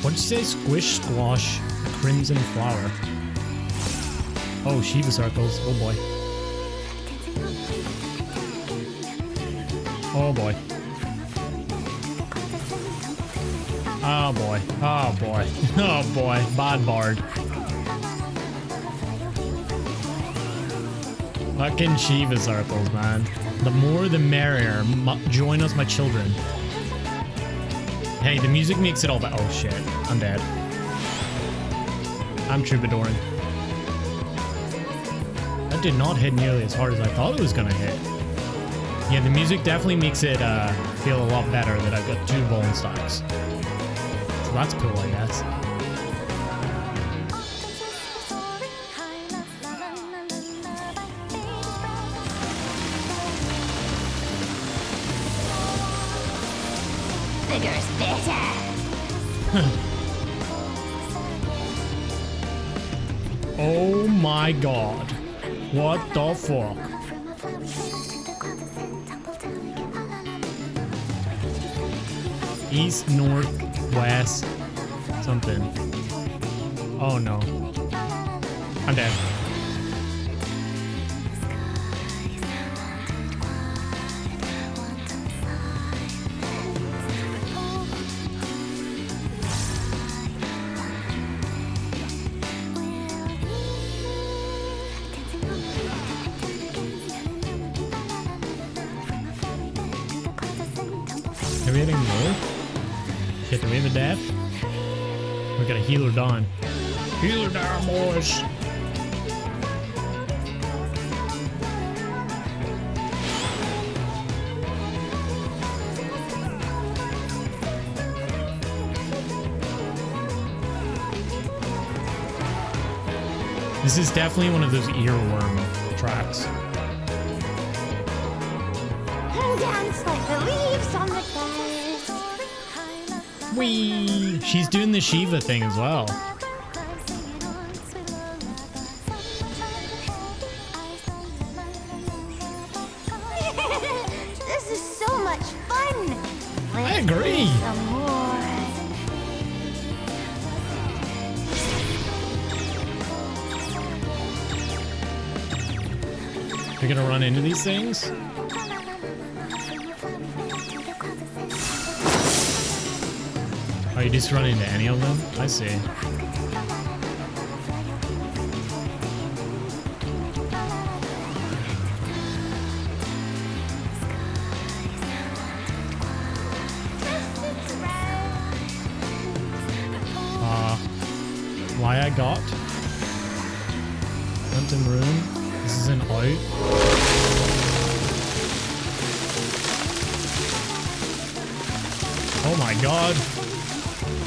What'd you say? Squish, squash, crimson flower. Oh, Shiva circles. Oh boy. Oh boy. Oh boy. Oh boy. Oh boy. Bad bard. Fucking Shiva circles, man. The more the merrier. Join us, my children. Hey, the music makes it all better. Oh shit, I'm dead. I'm troubadouring. That did not hit nearly as hard as I thought it was gonna hit. Yeah, the music definitely makes it feel a lot better that I've got 2 bone stacks. So that's cool, I guess. Bigger's better. Oh my god. What the fuck? East, north, west, something. Oh no. I'm dead. Are we heading north? Shit, do we have a death? We got a healer Dohn. Healer down, boys! This is definitely one of those earworm tracks. And dance like the leaves on the grass. Whee! She's doing the Shiva thing as well. This is so much fun. I agree. Some more. You're gonna run into these things? Oh, you just run into any of them? I see. Why I got? Mountain Room. This is an out. Oh my god.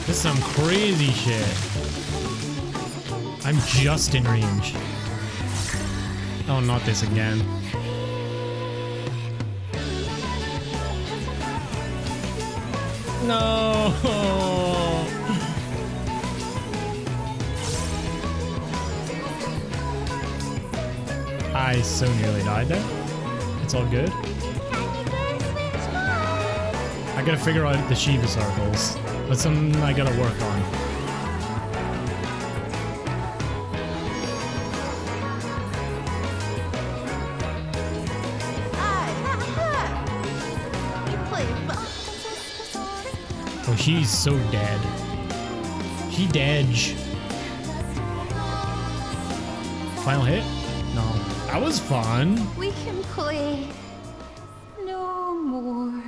This is some crazy shit. I'm just in range. Oh, not this again. No. I so nearly died there. It's all good. I gotta figure out the Shiva circles. That's something I gotta work on. Oh, she's so dead. She dead. Final hit? No. That was fun. We can play no more.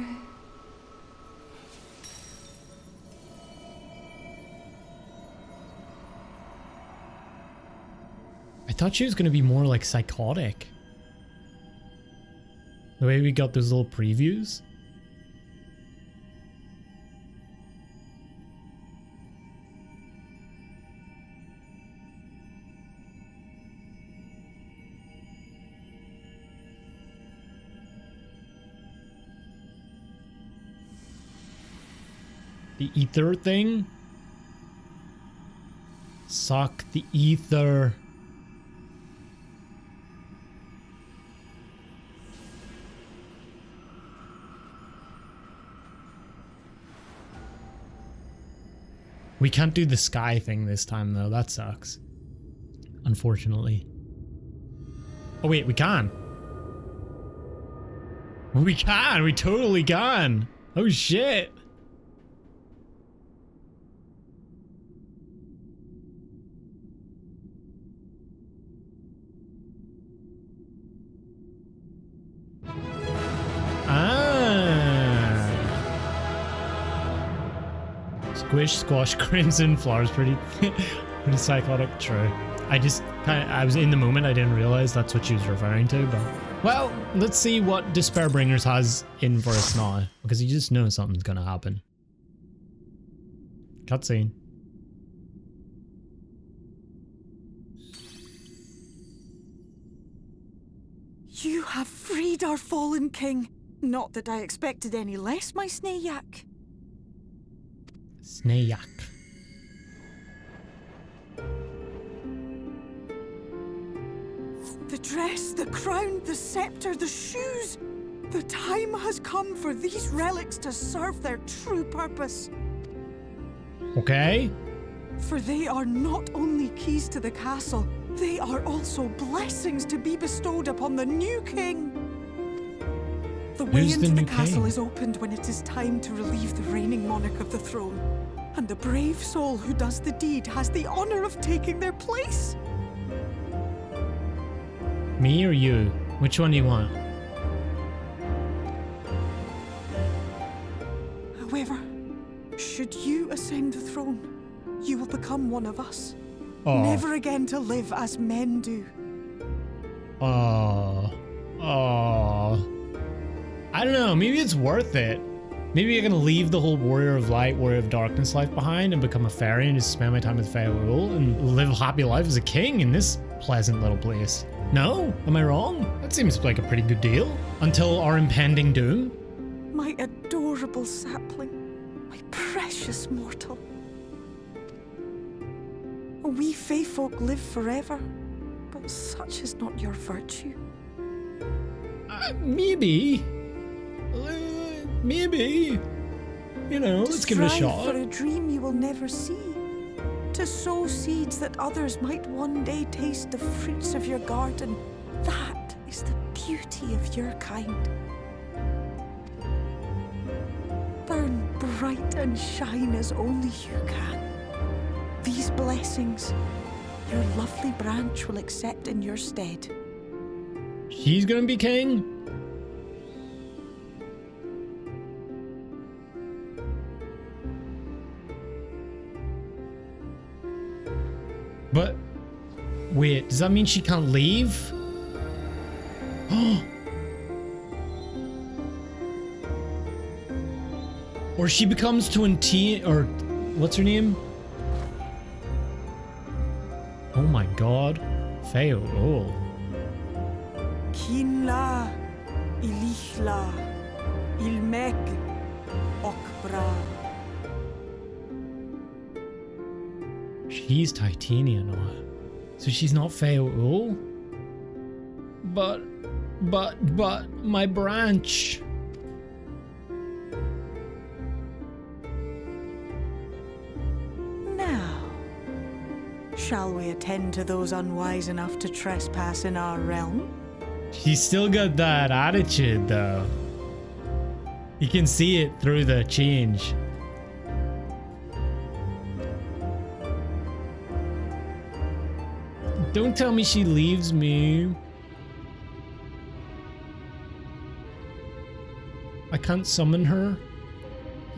I thought she was going to be more like psychotic. The way we got those little previews. The ether thing? Suck the ether. We can't do the sky thing this time though, that sucks. Unfortunately. Oh wait, we can. We can, we totally can. Oh shit. Squish, squash, crimson, flowers, pretty psychotic. True. I was in the moment. I didn't realize that's what she was referring to. But well, let's see what Despairbringers has in for us now, because you just know something's gonna happen. Cutscene. You have freed our fallen king. Not that I expected any less, my Snayak. Snayak. The dress, the crown, the scepter, the shoes. The time has come for these relics to serve their true purpose. Okay. For they are not only keys to the castle, they are also blessings to be bestowed upon the new king. The way into the castle is opened when it is time to relieve the reigning monarch of the throne. And the brave soul who does the deed has the honor of taking their place. Me or you? Which one do you want? However, should you ascend the throne, you will become one of us. Oh. Never again to live as men do. Oh. I don't know, maybe it's worth it. Maybe I'm gonna leave the whole Warrior of Light, Warrior of Darkness life behind and become a fairy and just spend my time with Faerie and live a happy life as a king in this pleasant little place. No? Am I wrong? That seems like a pretty good deal. Until our impending doom. My adorable sapling, my precious mortal. We Fae folk live forever, but such is not your virtue. Maybe. Maybe. You know, let's give it a shot. For a dream you will never see. To sow seeds that others might one day taste the fruits of your garden. That is the beauty of your kind. Burn bright and shine as only you can. These blessings, your lovely branch will accept in your stead. He's gonna be king? But, wait, does that mean she can't leave? Or she becomes Titania, or what's her name? Oh my god. Faerie. Kinla, Ilichla, Il Mheg, Okbra. She's Titania now. So she's not Faerie. But my branch. Now, shall we attend to those unwise enough to trespass in our realm? She's still got that attitude though. You can see it through the change. Don't tell me she leaves me. I can't summon her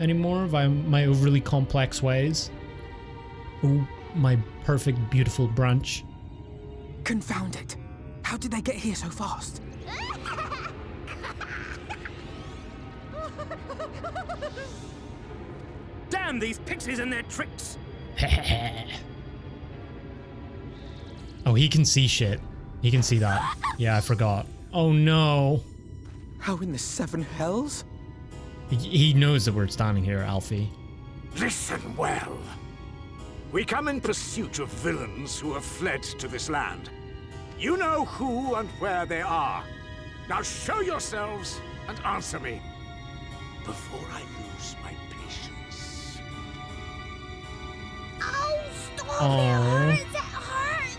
anymore by my overly complex ways. Oh, my perfect, beautiful branch. Confound it. How did they get here so fast? Damn these pixies and their tricks! Oh, he can see shit. He can see that. Yeah, I forgot. Oh no. How in the seven hells? He knows that we're standing here, Alfie. Listen well. We come in pursuit of villains who have fled to this land. You know who and where they are. Now show yourselves and answer me before I lose my patience. Oh, stop! It hurts! It hurts!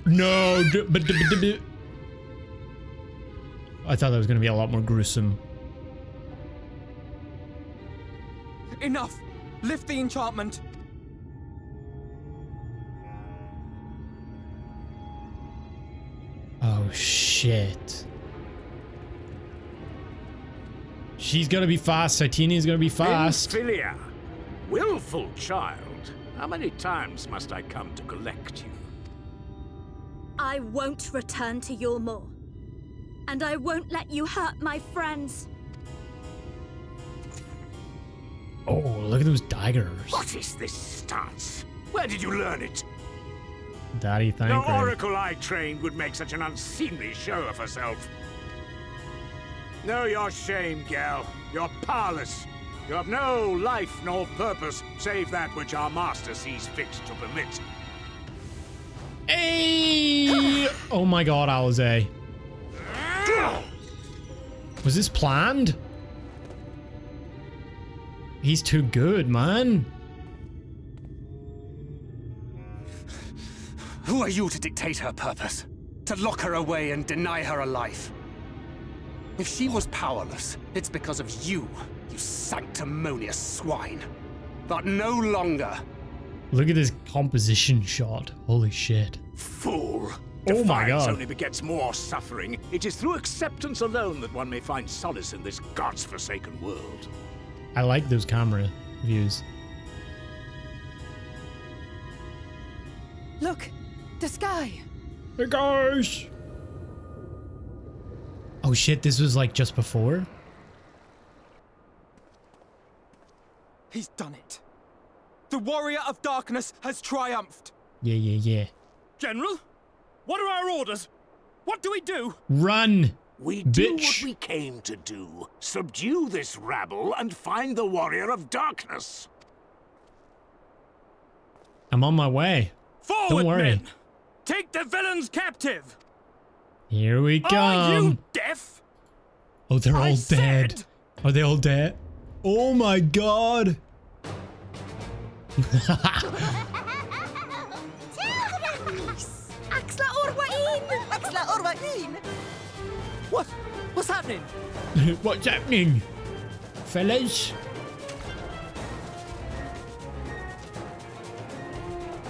No, but I thought that was going to be a lot more gruesome. Enough! Lift the enchantment! Oh shit. She's gonna be fast. Titania's gonna be fast. Minfilia, willful child. How many times must I come to collect you? I won't return to Il Mheg. And I won't let you hurt my friends. Oh, look at those daggers. What is this stance? Where did you learn it? Daddy, thank you. No oracle I trained would make such an unseemly show of herself. Know your shame, gal. You're powerless. You have no life nor purpose, save that which our master sees fit to permit. Hey! Oh my god, Alize. Was this planned? He's too good, man. Who are you to dictate her purpose? To lock her away and deny her a life? If she was powerless, it's because of you, you sanctimonious swine. But no longer. Look at this composition shot. Holy shit. Fool! Oh my god. Only begets more suffering. It is through acceptance alone that one may find solace in this god's-forsaken world. I like those camera views. Look, the sky. Hey guys. Oh shit, this was like just before? He's done it. The warrior of darkness has triumphed. Yeah. General, what are our orders? What do we do? Run, We do bitch. what we came to do. Subdue this rabble and find the warrior of darkness. I'm on my way. Forward, Don't worry. men! Take the villains captive! Here we come. Are you deaf? Oh, they're all I dead. said- Are they all dead? Oh my god. What's happening? What's happening? Fellas?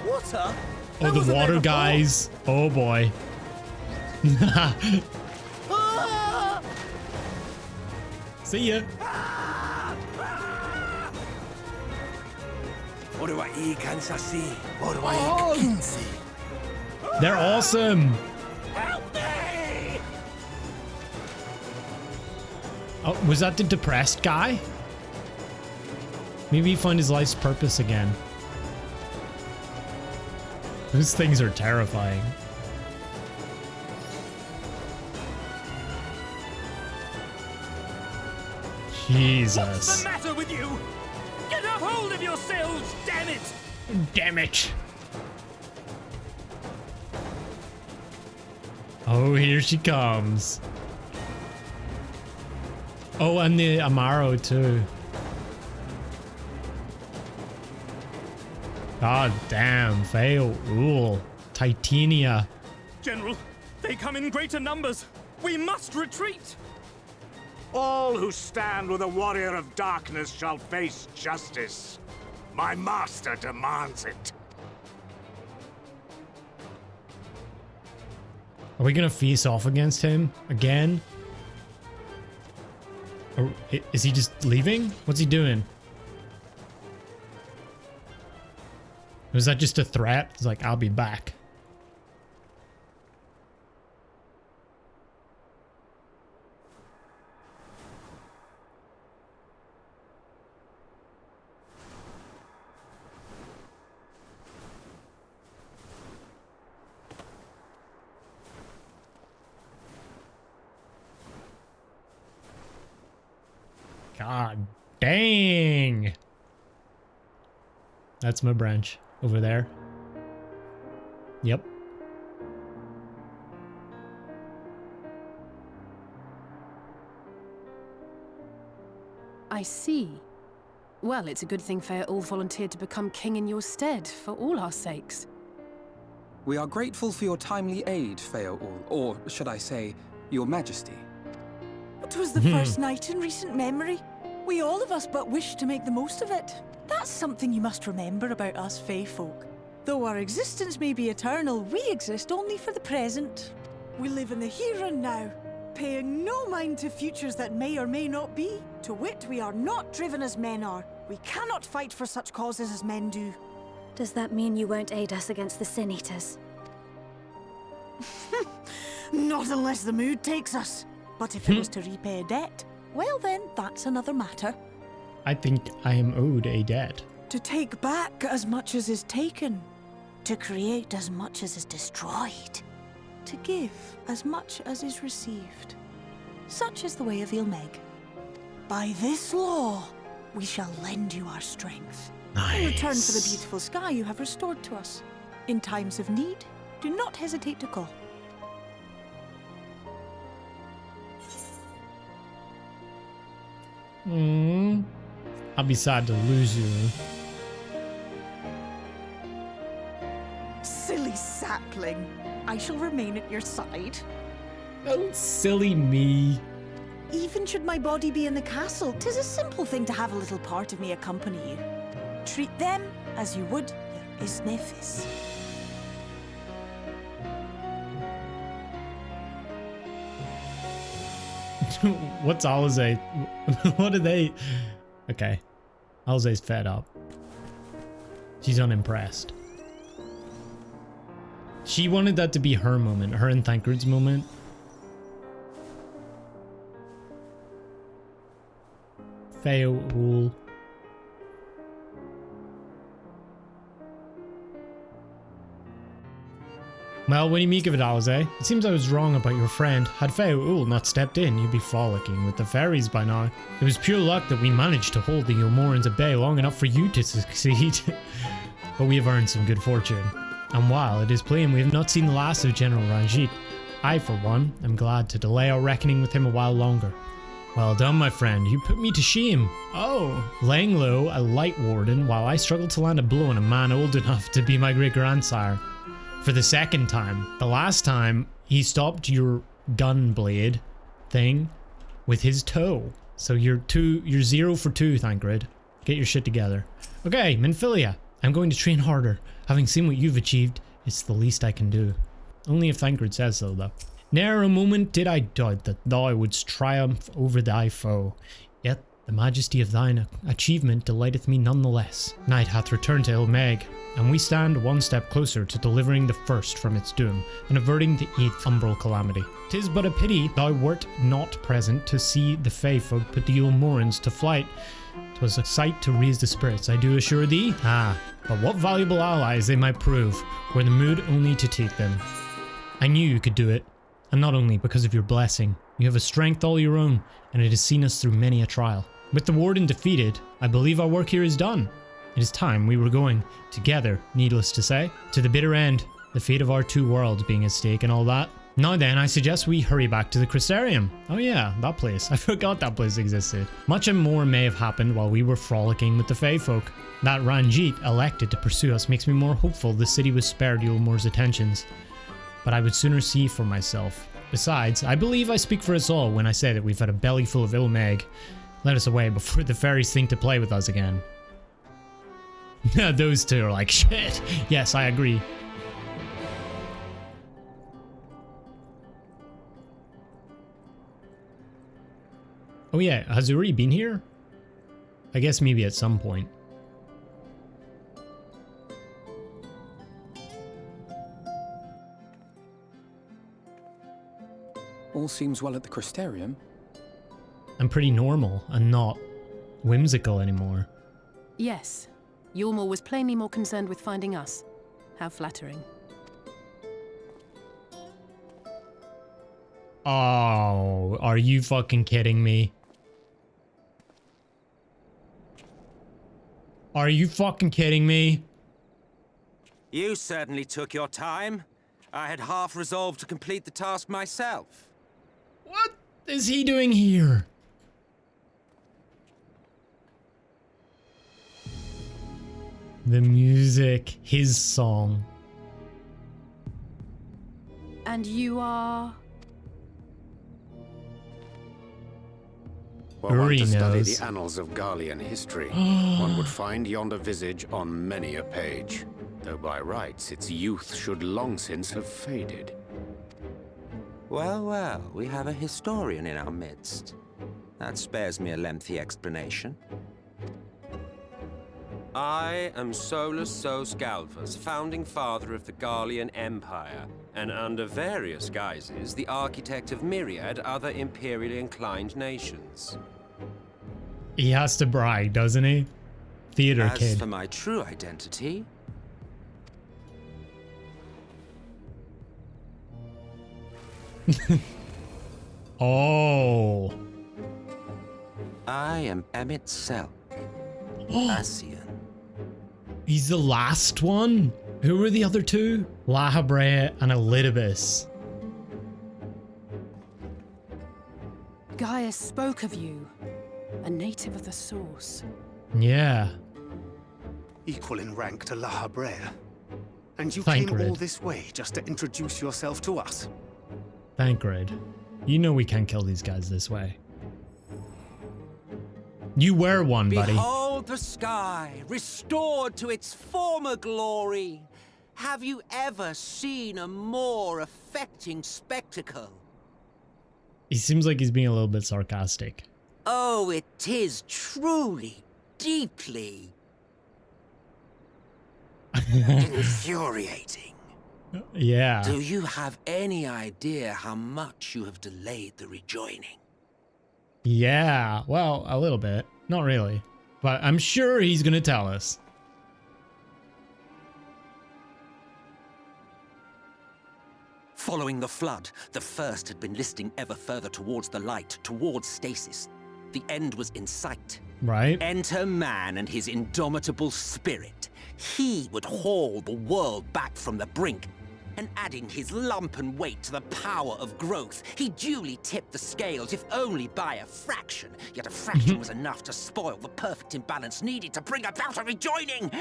Water? Oh, the water guys. Oh boy. Ah! See ya. They're awesome. Help me! Oh, was that the depressed guy? Maybe he found his life's purpose again. Those things are terrifying. Jesus. What's the matter with you? Get a hold of yourselves, damn it! Damn it. Oh, here she comes. Oh, and the Amaro too. God damn, fail rule. Titania. General, they come in greater numbers. We must retreat. All who stand with a warrior of darkness shall face justice. My master demands it. Are we gonna face off against him again? Or is he just leaving? What's he doing? Was that just a threat? He's like, I'll be back. God dang. That's my branch over there. Yep. I see. Well, it's a good thing Faerie volunteered to become king in your stead, for all our sakes. We are grateful for your timely aid, Faerie, or should I say, your majesty. It was the first night in recent memory. We all of us but wish to make the most of it. That's something you must remember about us Fae folk. Though our existence may be eternal, we exist only for the present. We live in the here and now, paying no mind to futures that may or may not be. To wit, we are not driven as men are. We cannot fight for such causes as men do. Does that mean you won't aid us against the Sin Eaters? Not unless the mood takes us. But if it was to repay a debt, well then, that's another matter. I think I am owed a debt. To take back as much as is taken. To create as much as is destroyed. To give as much as is received. Such is the way of Il Mheg. By this law, We shall lend you our strength. Nice. In return for the beautiful sky you have restored to us. In times of need, do not hesitate to call. I'll be sad to lose you. Silly sapling. I shall remain at your side. Oh, silly me. Even should my body be in the castle, 'tis a simple thing to have a little part of me accompany you. Treat them as you would your isnefis. What's Alize? What are they? Okay. Alize's fed up. She's unimpressed. She wanted that to be her moment, her and Thancred's moment. Faerie. Well, what do you make of it, Alize? It seems I was wrong about your friend. Had Faerie not stepped in, you'd be frolicking with the Faeries by now. It was pure luck that we managed to hold the Yulmorans at bay long enough for you to succeed. But we have earned some good fortune. And while it is plain we have not seen the last of General Ranjit, I, for one, am glad to delay our reckoning with him a while longer. Well done, my friend. You put me to shame. Oh, laying low a Lightwarden while I struggled to land a blow on a man old enough to be my great-grandsire. For the second time. The last time, he stopped your gun blade thing with his toe. So you're 0 for 2, Thancred. Get your shit together. Okay, Minfilia. I'm going to train harder. Having seen what you've achieved, it's the least I can do. Only if Thancred says so, though. Ne'er a moment did I doubt that thou wouldst triumph over thy foe. Yet the majesty of thine achievement delighteth me none the less. Night hath returned to Il Mheg, and we stand one step closer to delivering the first from its doom, and averting the 8th umbral calamity. 'Tis but a pity thou wert not present to see the Fae folk put the Yulmorans to flight. 'Twas a sight to raise the spirits, I do assure thee. Ah, but what valuable allies they might prove, were the mood only to take them. I knew you could do it, and not only because of your blessing. You have a strength all your own, and it has seen us through many a trial. With the Warden defeated, I believe our work here is done. It is time we were going, together, needless to say, to the bitter end, the fate of our 2 worlds being at stake and all that. Now then, I suggest we hurry back to the Crystarium. Oh yeah, that place. I forgot that place existed. Much and more may have happened while we were frolicking with the Fae folk. That Ranjit elected to pursue us makes me more hopeful the city was spared Yulmor's attentions. But I would sooner see for myself. Besides, I believe I speak for us all when I say that we've had a belly full of Il Mheg. Let us away before the Faeries think to play with us again. Those two are like, shit. Yes, I agree. Oh yeah, has Uri been here? I guess maybe at some point. All seems well at the Crystarium. I'm pretty normal and not whimsical anymore. Yes. Yulmor was plainly more concerned with finding us. How flattering. Oh, are you fucking kidding me? Are you fucking kidding me? You certainly took your time. I had half resolved to complete the task myself. What is he doing here? The music, his song. And you are? Were one to study the annals of Garlean history, one would find yonder visage on many a page, though by rights its youth should long since have faded. Well, well, we have a historian in our midst. That spares me a lengthy explanation. I am Solus Sos Galvus, founding father of the Garlean Empire, and under various guises, the architect of myriad other imperially inclined nations. He has to brag, doesn't he? Theater kid. As for my true identity... Oh. I am Emet-Selch, Ascian. He's the last one? Who were the other two? Ardbert and Elidibus. Gaius spoke of you, a native of the Source. Yeah. Equal in rank to Ardbert. And you Thancred. came all this way just to introduce yourself to us? Thancred. You know we can't kill these guys this way. You were one, buddy. Behold the sky, restored to its former glory. Have you ever seen a more affecting spectacle? He seems like he's being a little bit sarcastic. Oh, it is truly, deeply infuriating. Yeah. Do you have any idea how much you have delayed the rejoining? Yeah, well, a little bit. Not really. But I'm sure he's gonna tell us. Following the flood, the First had been listing ever further towards the light, towards stasis. The end was in sight. Right. Enter man and his indomitable spirit. He would haul the world back from the brink, and adding his lumpen weight to the power of growth, he duly tipped the scales, if only by a fraction. Yet a fraction was enough to spoil the perfect imbalance needed to bring about a rejoining.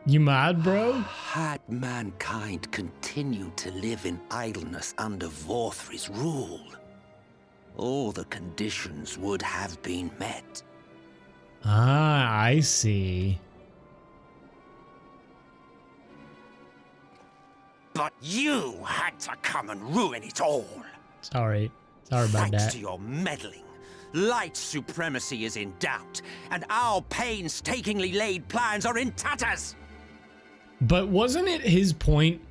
You mad, bro? Had mankind continued to live in idleness under Vorthri's rule, all the conditions would have been met. Ah, I see. But you had to come and ruin it all. Sorry about Thanks that. to your meddling, light supremacy is in doubt, and our painstakingly laid plans are in tatters. But wasn't it his point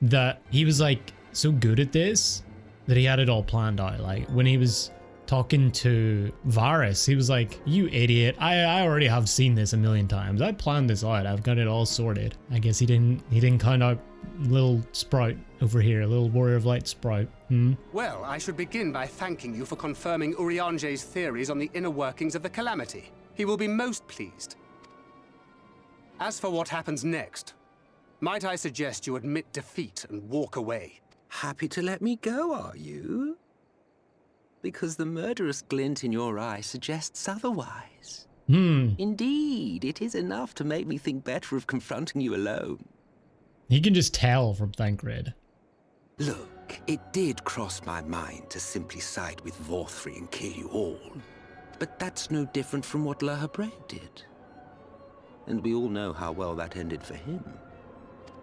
that he was like so good at this that he had it all planned out? Like when he was talking to Varys, he was like, "You idiot! I already have seen this a million times. I planned this out. I've got it all sorted." I guess he didn't count out little Sprout over here, little Warrior of Light Sprout. Well, I should begin by thanking you for confirming Urianger's theories on the inner workings of the Calamity. He will be most pleased. As for what happens next, might I suggest you admit defeat and walk away? Happy to let me go, are you? Because the murderous glint in your eye suggests otherwise. Indeed, it is enough to make me think better of confronting you alone. He can just tell from Thancred. Look, it did cross my mind to simply side with Vorthri and kill you all. But that's no different from what Ardbert did. And we all know how well that ended for him.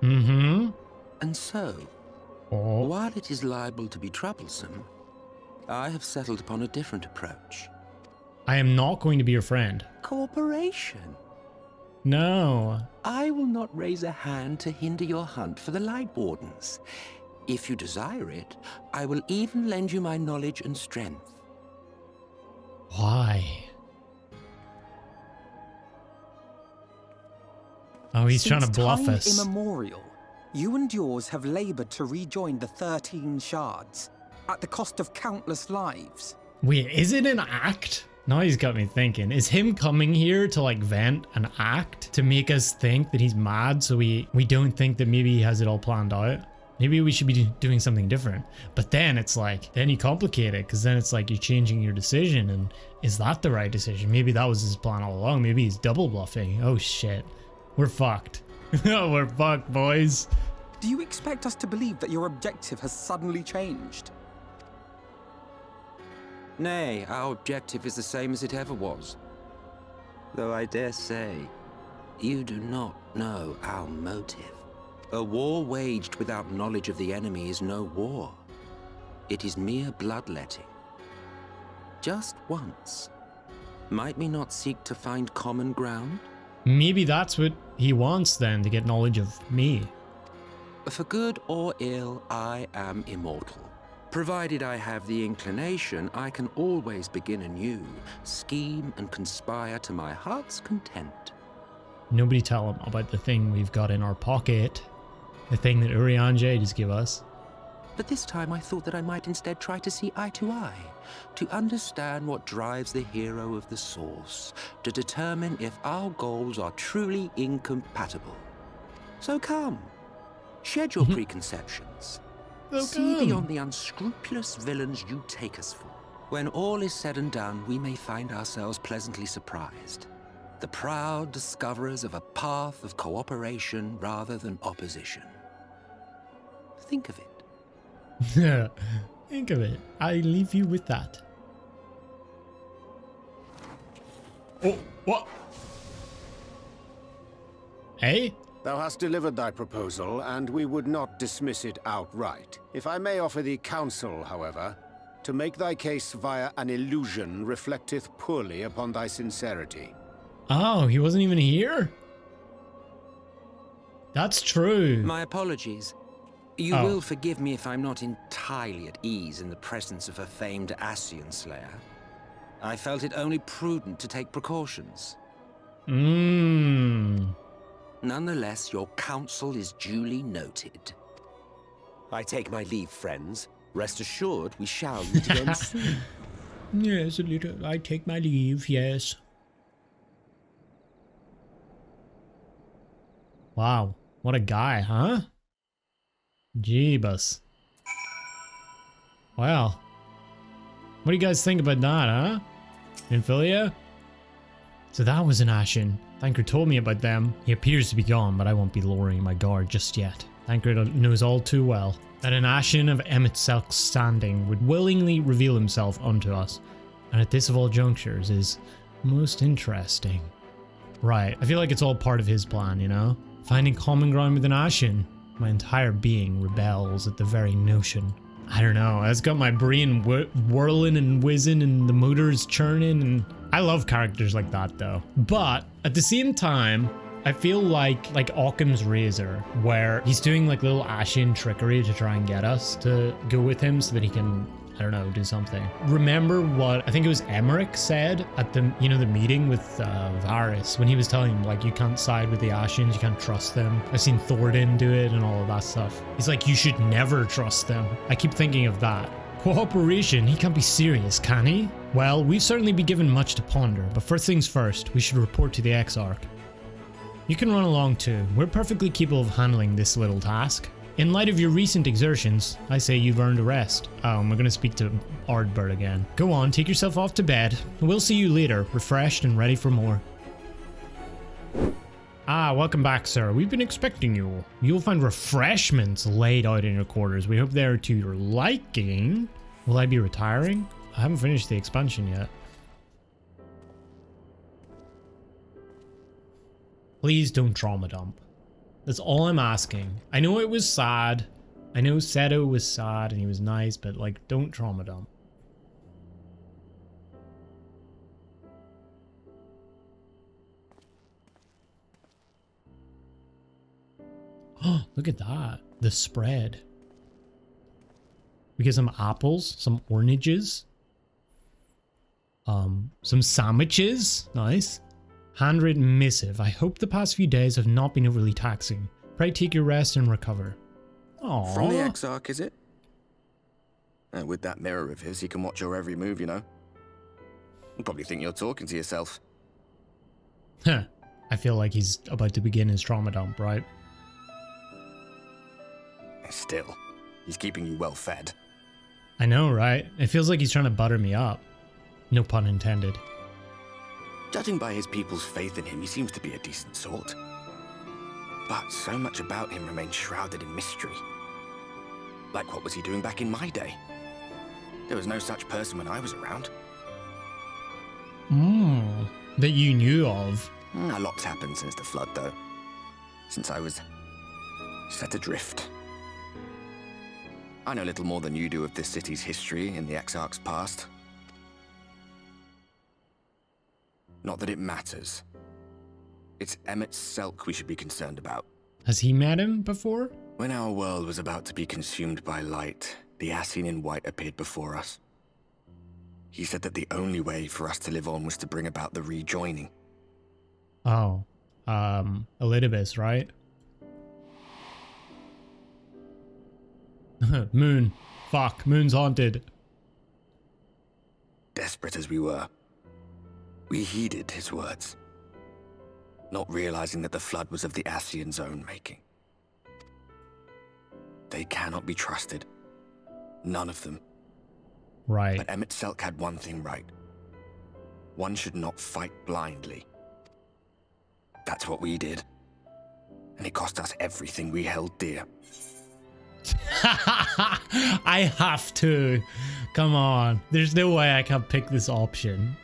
And so, while it is liable to be troublesome, I have settled upon a different approach. I am not going to be your friend. Cooperation. No. I will not raise a hand to hinder your hunt for the Lightwardens. If you desire it, I will even lend you my knowledge and strength. Why? Oh, he's trying to bluff time us. Immemorial, you and yours have labored to rejoin the 13 shards, at the cost of countless lives. Wait, is it an act? Now he's got me thinking. Is him coming here to like vent an act to make us think that he's mad so we don't think that maybe he has it all planned out? Maybe we should be doing something different. But then it's like, then you complicate it because then it's like you're changing your decision, and is that the right decision? Maybe that was his plan all along. Maybe he's double bluffing. Oh shit. We're fucked. We're fucked, boys. Do you expect us to believe that your objective has suddenly changed? Nay, our objective is the same as it ever was. Though I dare say, you do not know our motive. A war waged without knowledge of the enemy is no war. It is mere bloodletting. Just once. Might we not seek to find common ground? Maybe that's what he wants then, to get knowledge of me. For good or ill, I am immortal. Provided I have the inclination, I can always begin anew, scheme and conspire to my heart's content. Nobody tell him about the thing we've got in our pocket. The thing that Urianger just gave us. But this time I thought that I might instead try to see eye to eye, to understand what drives the hero of the Source, to determine if our goals are truly incompatible. So come, shed your preconceptions. See beyond the unscrupulous villains you take us for. When all is said and done, we may find ourselves pleasantly surprised. The proud discoverers of a path of cooperation rather than opposition. Think of it. Think of it. I leave you with that. Oh, what? Hey? Thou hast delivered thy proposal, and we would not dismiss it outright. If I may offer thee counsel, however, to make thy case via an illusion reflecteth poorly upon thy sincerity. Oh, he wasn't even here? That's true. My apologies. You will forgive me if I'm not entirely at ease in the presence of a famed Ascian Slayer. I felt it only prudent to take precautions. Nonetheless, your counsel is duly noted. I take my leave, friends. Rest assured, we shall meet again soon. Yes, a little. I take my leave, yes. Wow, what a guy, huh? Jeebus. Well, what do you guys think about that, huh? Minfilia? So that was an Ashen. Thancred told me about them. He appears to be gone, but I won't be lowering my guard just yet. Thancred knows all too well that an Ashen of Emet-Selch's standing would willingly reveal himself unto us, and at this of all junctures is most interesting. Right, I feel like it's all part of his plan, you know? Finding common ground with an Ashen. My entire being rebels at the very notion. I don't know, it's got my brain whirling and whizzing and the motor's churning, and I love characters like that though. But at the same time, I feel like Occam's Razor, where he's doing like little Ashen trickery to try and get us to go with him so that he can, I don't know, do something. Remember what I think it was Emmerich said at the, you know, the meeting with Varys, when he was telling him like, you can't side with the Ashens, you can't trust them. I've seen Thornton do it and all of that stuff. He's like, you should never trust them. I keep thinking of that. Cooperation? He can't be serious, can he? Well, we've certainly been given much to ponder, but first things first, we should report to the Exarch. You can run along too. We're perfectly capable of handling this little task. In light of your recent exertions, I say you've earned a rest. Oh, and we're going to speak to Ardbert again. Go on, take yourself off to bed. We'll see you later, refreshed and ready for more. Ah, welcome back, sir. We've been expecting you. You'll find refreshments laid out in your quarters. We hope they're to your liking. Will I be retiring? I haven't finished the expansion yet. Please don't trauma dump. That's all I'm asking. I know it was sad. I know Seto was sad and he was nice, but like, don't trauma dump. Oh, look at that. The spread. We get some apples, some oranges, some sandwiches. Nice. Handwritten missive. I hope the past few days have not been overly taxing. Pray take your rest and recover. Aww. From the Exarch, is it? With that mirror of his, he can watch your every move, you know. You'll probably think you're talking to yourself. Huh. I feel like he's about to begin his trauma dump, right? Still, he's keeping you well fed. I know, right? It feels like he's trying to butter me up. No pun intended. Judging by his people's faith in him, he seems to be a decent sort. But so much about him remains shrouded in mystery. Like, what was he doing back in my day? There was no such person when I was around. That you knew of. A lot's happened since the flood, though. Since I was set adrift. I know little more than you do of this city's history in the Exarch's past. Not that it matters. It's Emet-Selch we should be concerned about. Has he met him before? When our world was about to be consumed by light, the Ascian in white appeared before us. He said that the only way for us to live on was to bring about the rejoining. Oh, Elidibus, right? Moon. Fuck, Moon's haunted. Desperate as we were, we heeded his words, not realizing that the flood was of the Ascian's own making. They cannot be trusted. None of them. Right. But Emet-Selch had one thing right. One should not fight blindly. That's what we did. And it cost us everything we held dear. I have to. Come on. There's no way I can pick this option.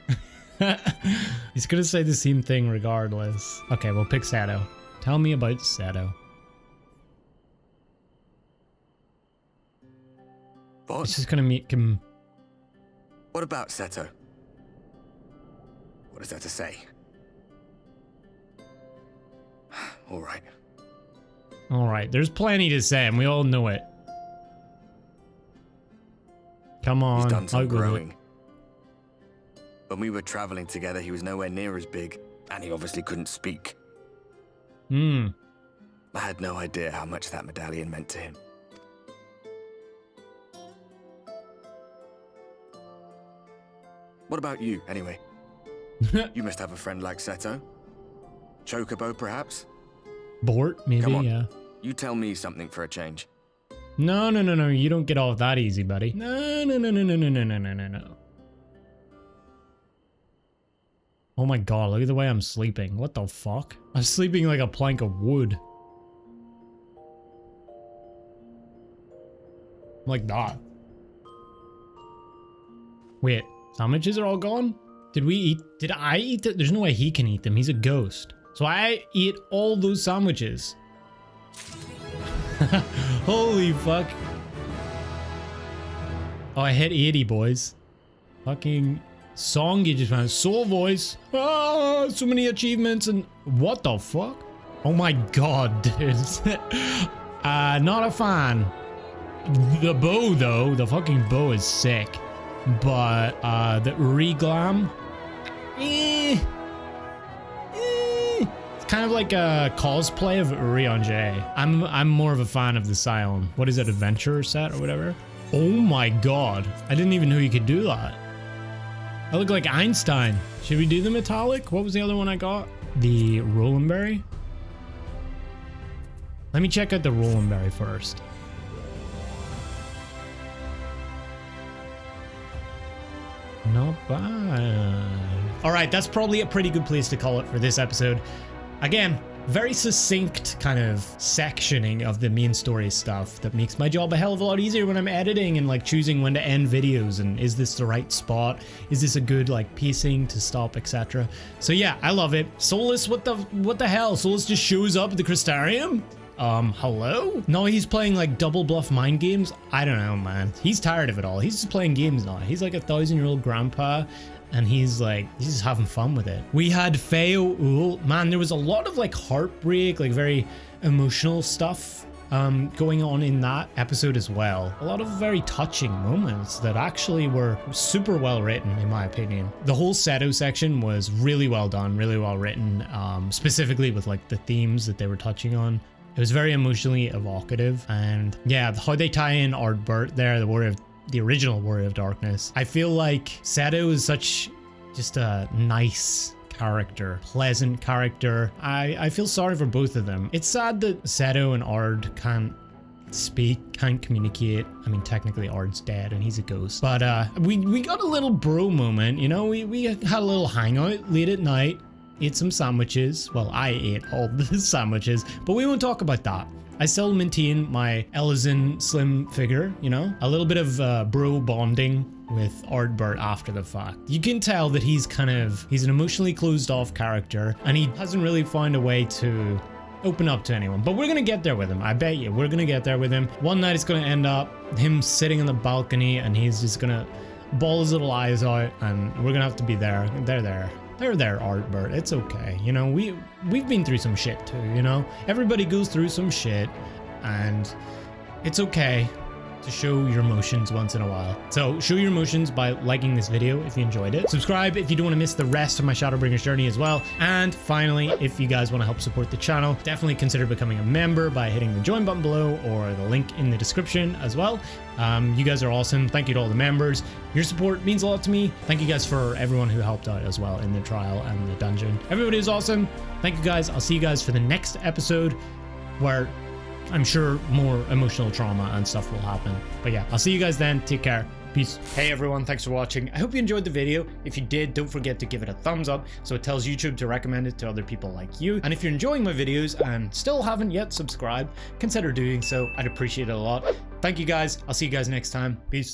He's gonna say the same thing regardless. Okay, we'll pick Seto. Tell me about Seto. What? It's just gonna make him... What about Seto? What is there to say? Alright. Alright, there's plenty to say and we all know it. Come on. He's done some growing. When we were traveling together, he was nowhere near as big, and he obviously couldn't speak. I had no idea how much that medallion meant to him. What about you, anyway? You must have a friend like Seto. Chocobo, perhaps? Bort, maybe, Come on. yeah. You tell me something for a change. No, you don't get off that easy, buddy. No. Oh my god, look at the way I'm sleeping. What the fuck? I'm sleeping like a plank of wood. Like that. Wait, sandwiches are all gone? Did I eat them? There's no way he can eat them. He's a ghost. So I ate all those sandwiches. Holy fuck. Oh, I hit 80, boys. Fucking song you just found. Soul voice. Oh, so many achievements and what the fuck? Oh my god, dude. Not a fan. The bow though, the fucking bow is sick. But the Uri-Glam, it's kind of like a cosplay of Urianger. I'm more of a fan of the Scion. What is it, adventure set or whatever? Oh my god, I didn't even know you could do that. I look like Einstein. Should we do the metallic? What was the other one I got? The Rolandberry? Let me check out the Rolandberry first. Not bad. All right, that's probably a pretty good place to call it for this episode. Again, very succinct kind of sectioning of the main story stuff that makes my job a hell of a lot easier when I'm editing and like choosing when to end videos and is this the right spot? Is this a good like pacing to stop, etc. So yeah, I love it. Solus, what the hell? Solus just shows up at the Crystarium? Hello? No, he's playing like double bluff mind games. I don't know, man. He's tired of it all. He's just playing games now. He's like a 1,000-year-old grandpa and he's just having fun with it. We had Feo Ul. Man, there was a lot of like heartbreak, like very emotional stuff going on in that episode as well. A lot of very touching moments that actually were super well written, in my opinion. The whole Seto section was really well done, really well written, specifically with like the themes that they were touching on. It was very emotionally evocative, and yeah, how they tie in Ardbert there, the original Warrior of Darkness. I feel like Seto is such just a nice character, pleasant character. I feel sorry for both of them. It's sad that Seto and Ard can't speak, can't communicate. I mean, technically Ard's dead and he's a ghost, but we got a little bro moment, you know. We had a little hangout late at night. Ate some sandwiches. Well, I ate all the sandwiches, but we won't talk about that. I still maintain my Ellison slim figure, you know? A little bit of bro bonding with Ardbert after the fact. You can tell that he's an emotionally closed off character and he hasn't really found a way to open up to anyone. But we're gonna get there with him. I bet you we're gonna get there with him. One night it's gonna end up him sitting on the balcony and he's just gonna bawl his little eyes out and we're gonna have to be there. They're there, Ardbert. It's okay. You know, we've been through some shit too, you know? Everybody goes through some shit and it's okay. to show your emotions once in a while. So show your emotions by liking this video if you enjoyed it. Subscribe if you don't want to miss the rest of my Shadowbringers journey as well. And finally, if you guys want to help support the channel, definitely consider becoming a member by hitting the join button below or the link in the description as well. You guys are awesome. Thank you to all the members. Your support means a lot to me. Thank you guys for everyone who helped out as well in the trial and the dungeon. Everybody is awesome. Thank you guys. I'll see you guys for the next episode where I'm sure more emotional trauma and stuff will happen. But yeah, I'll see you guys then. Take care. Peace. Hey everyone, thanks for watching. I hope you enjoyed the video. If you did, don't forget to give it a thumbs up so it tells YouTube to recommend it to other people like you. And if you're enjoying my videos and still haven't yet subscribed, consider doing so. I'd appreciate it a lot. Thank you guys. I'll see you guys next time. Peace.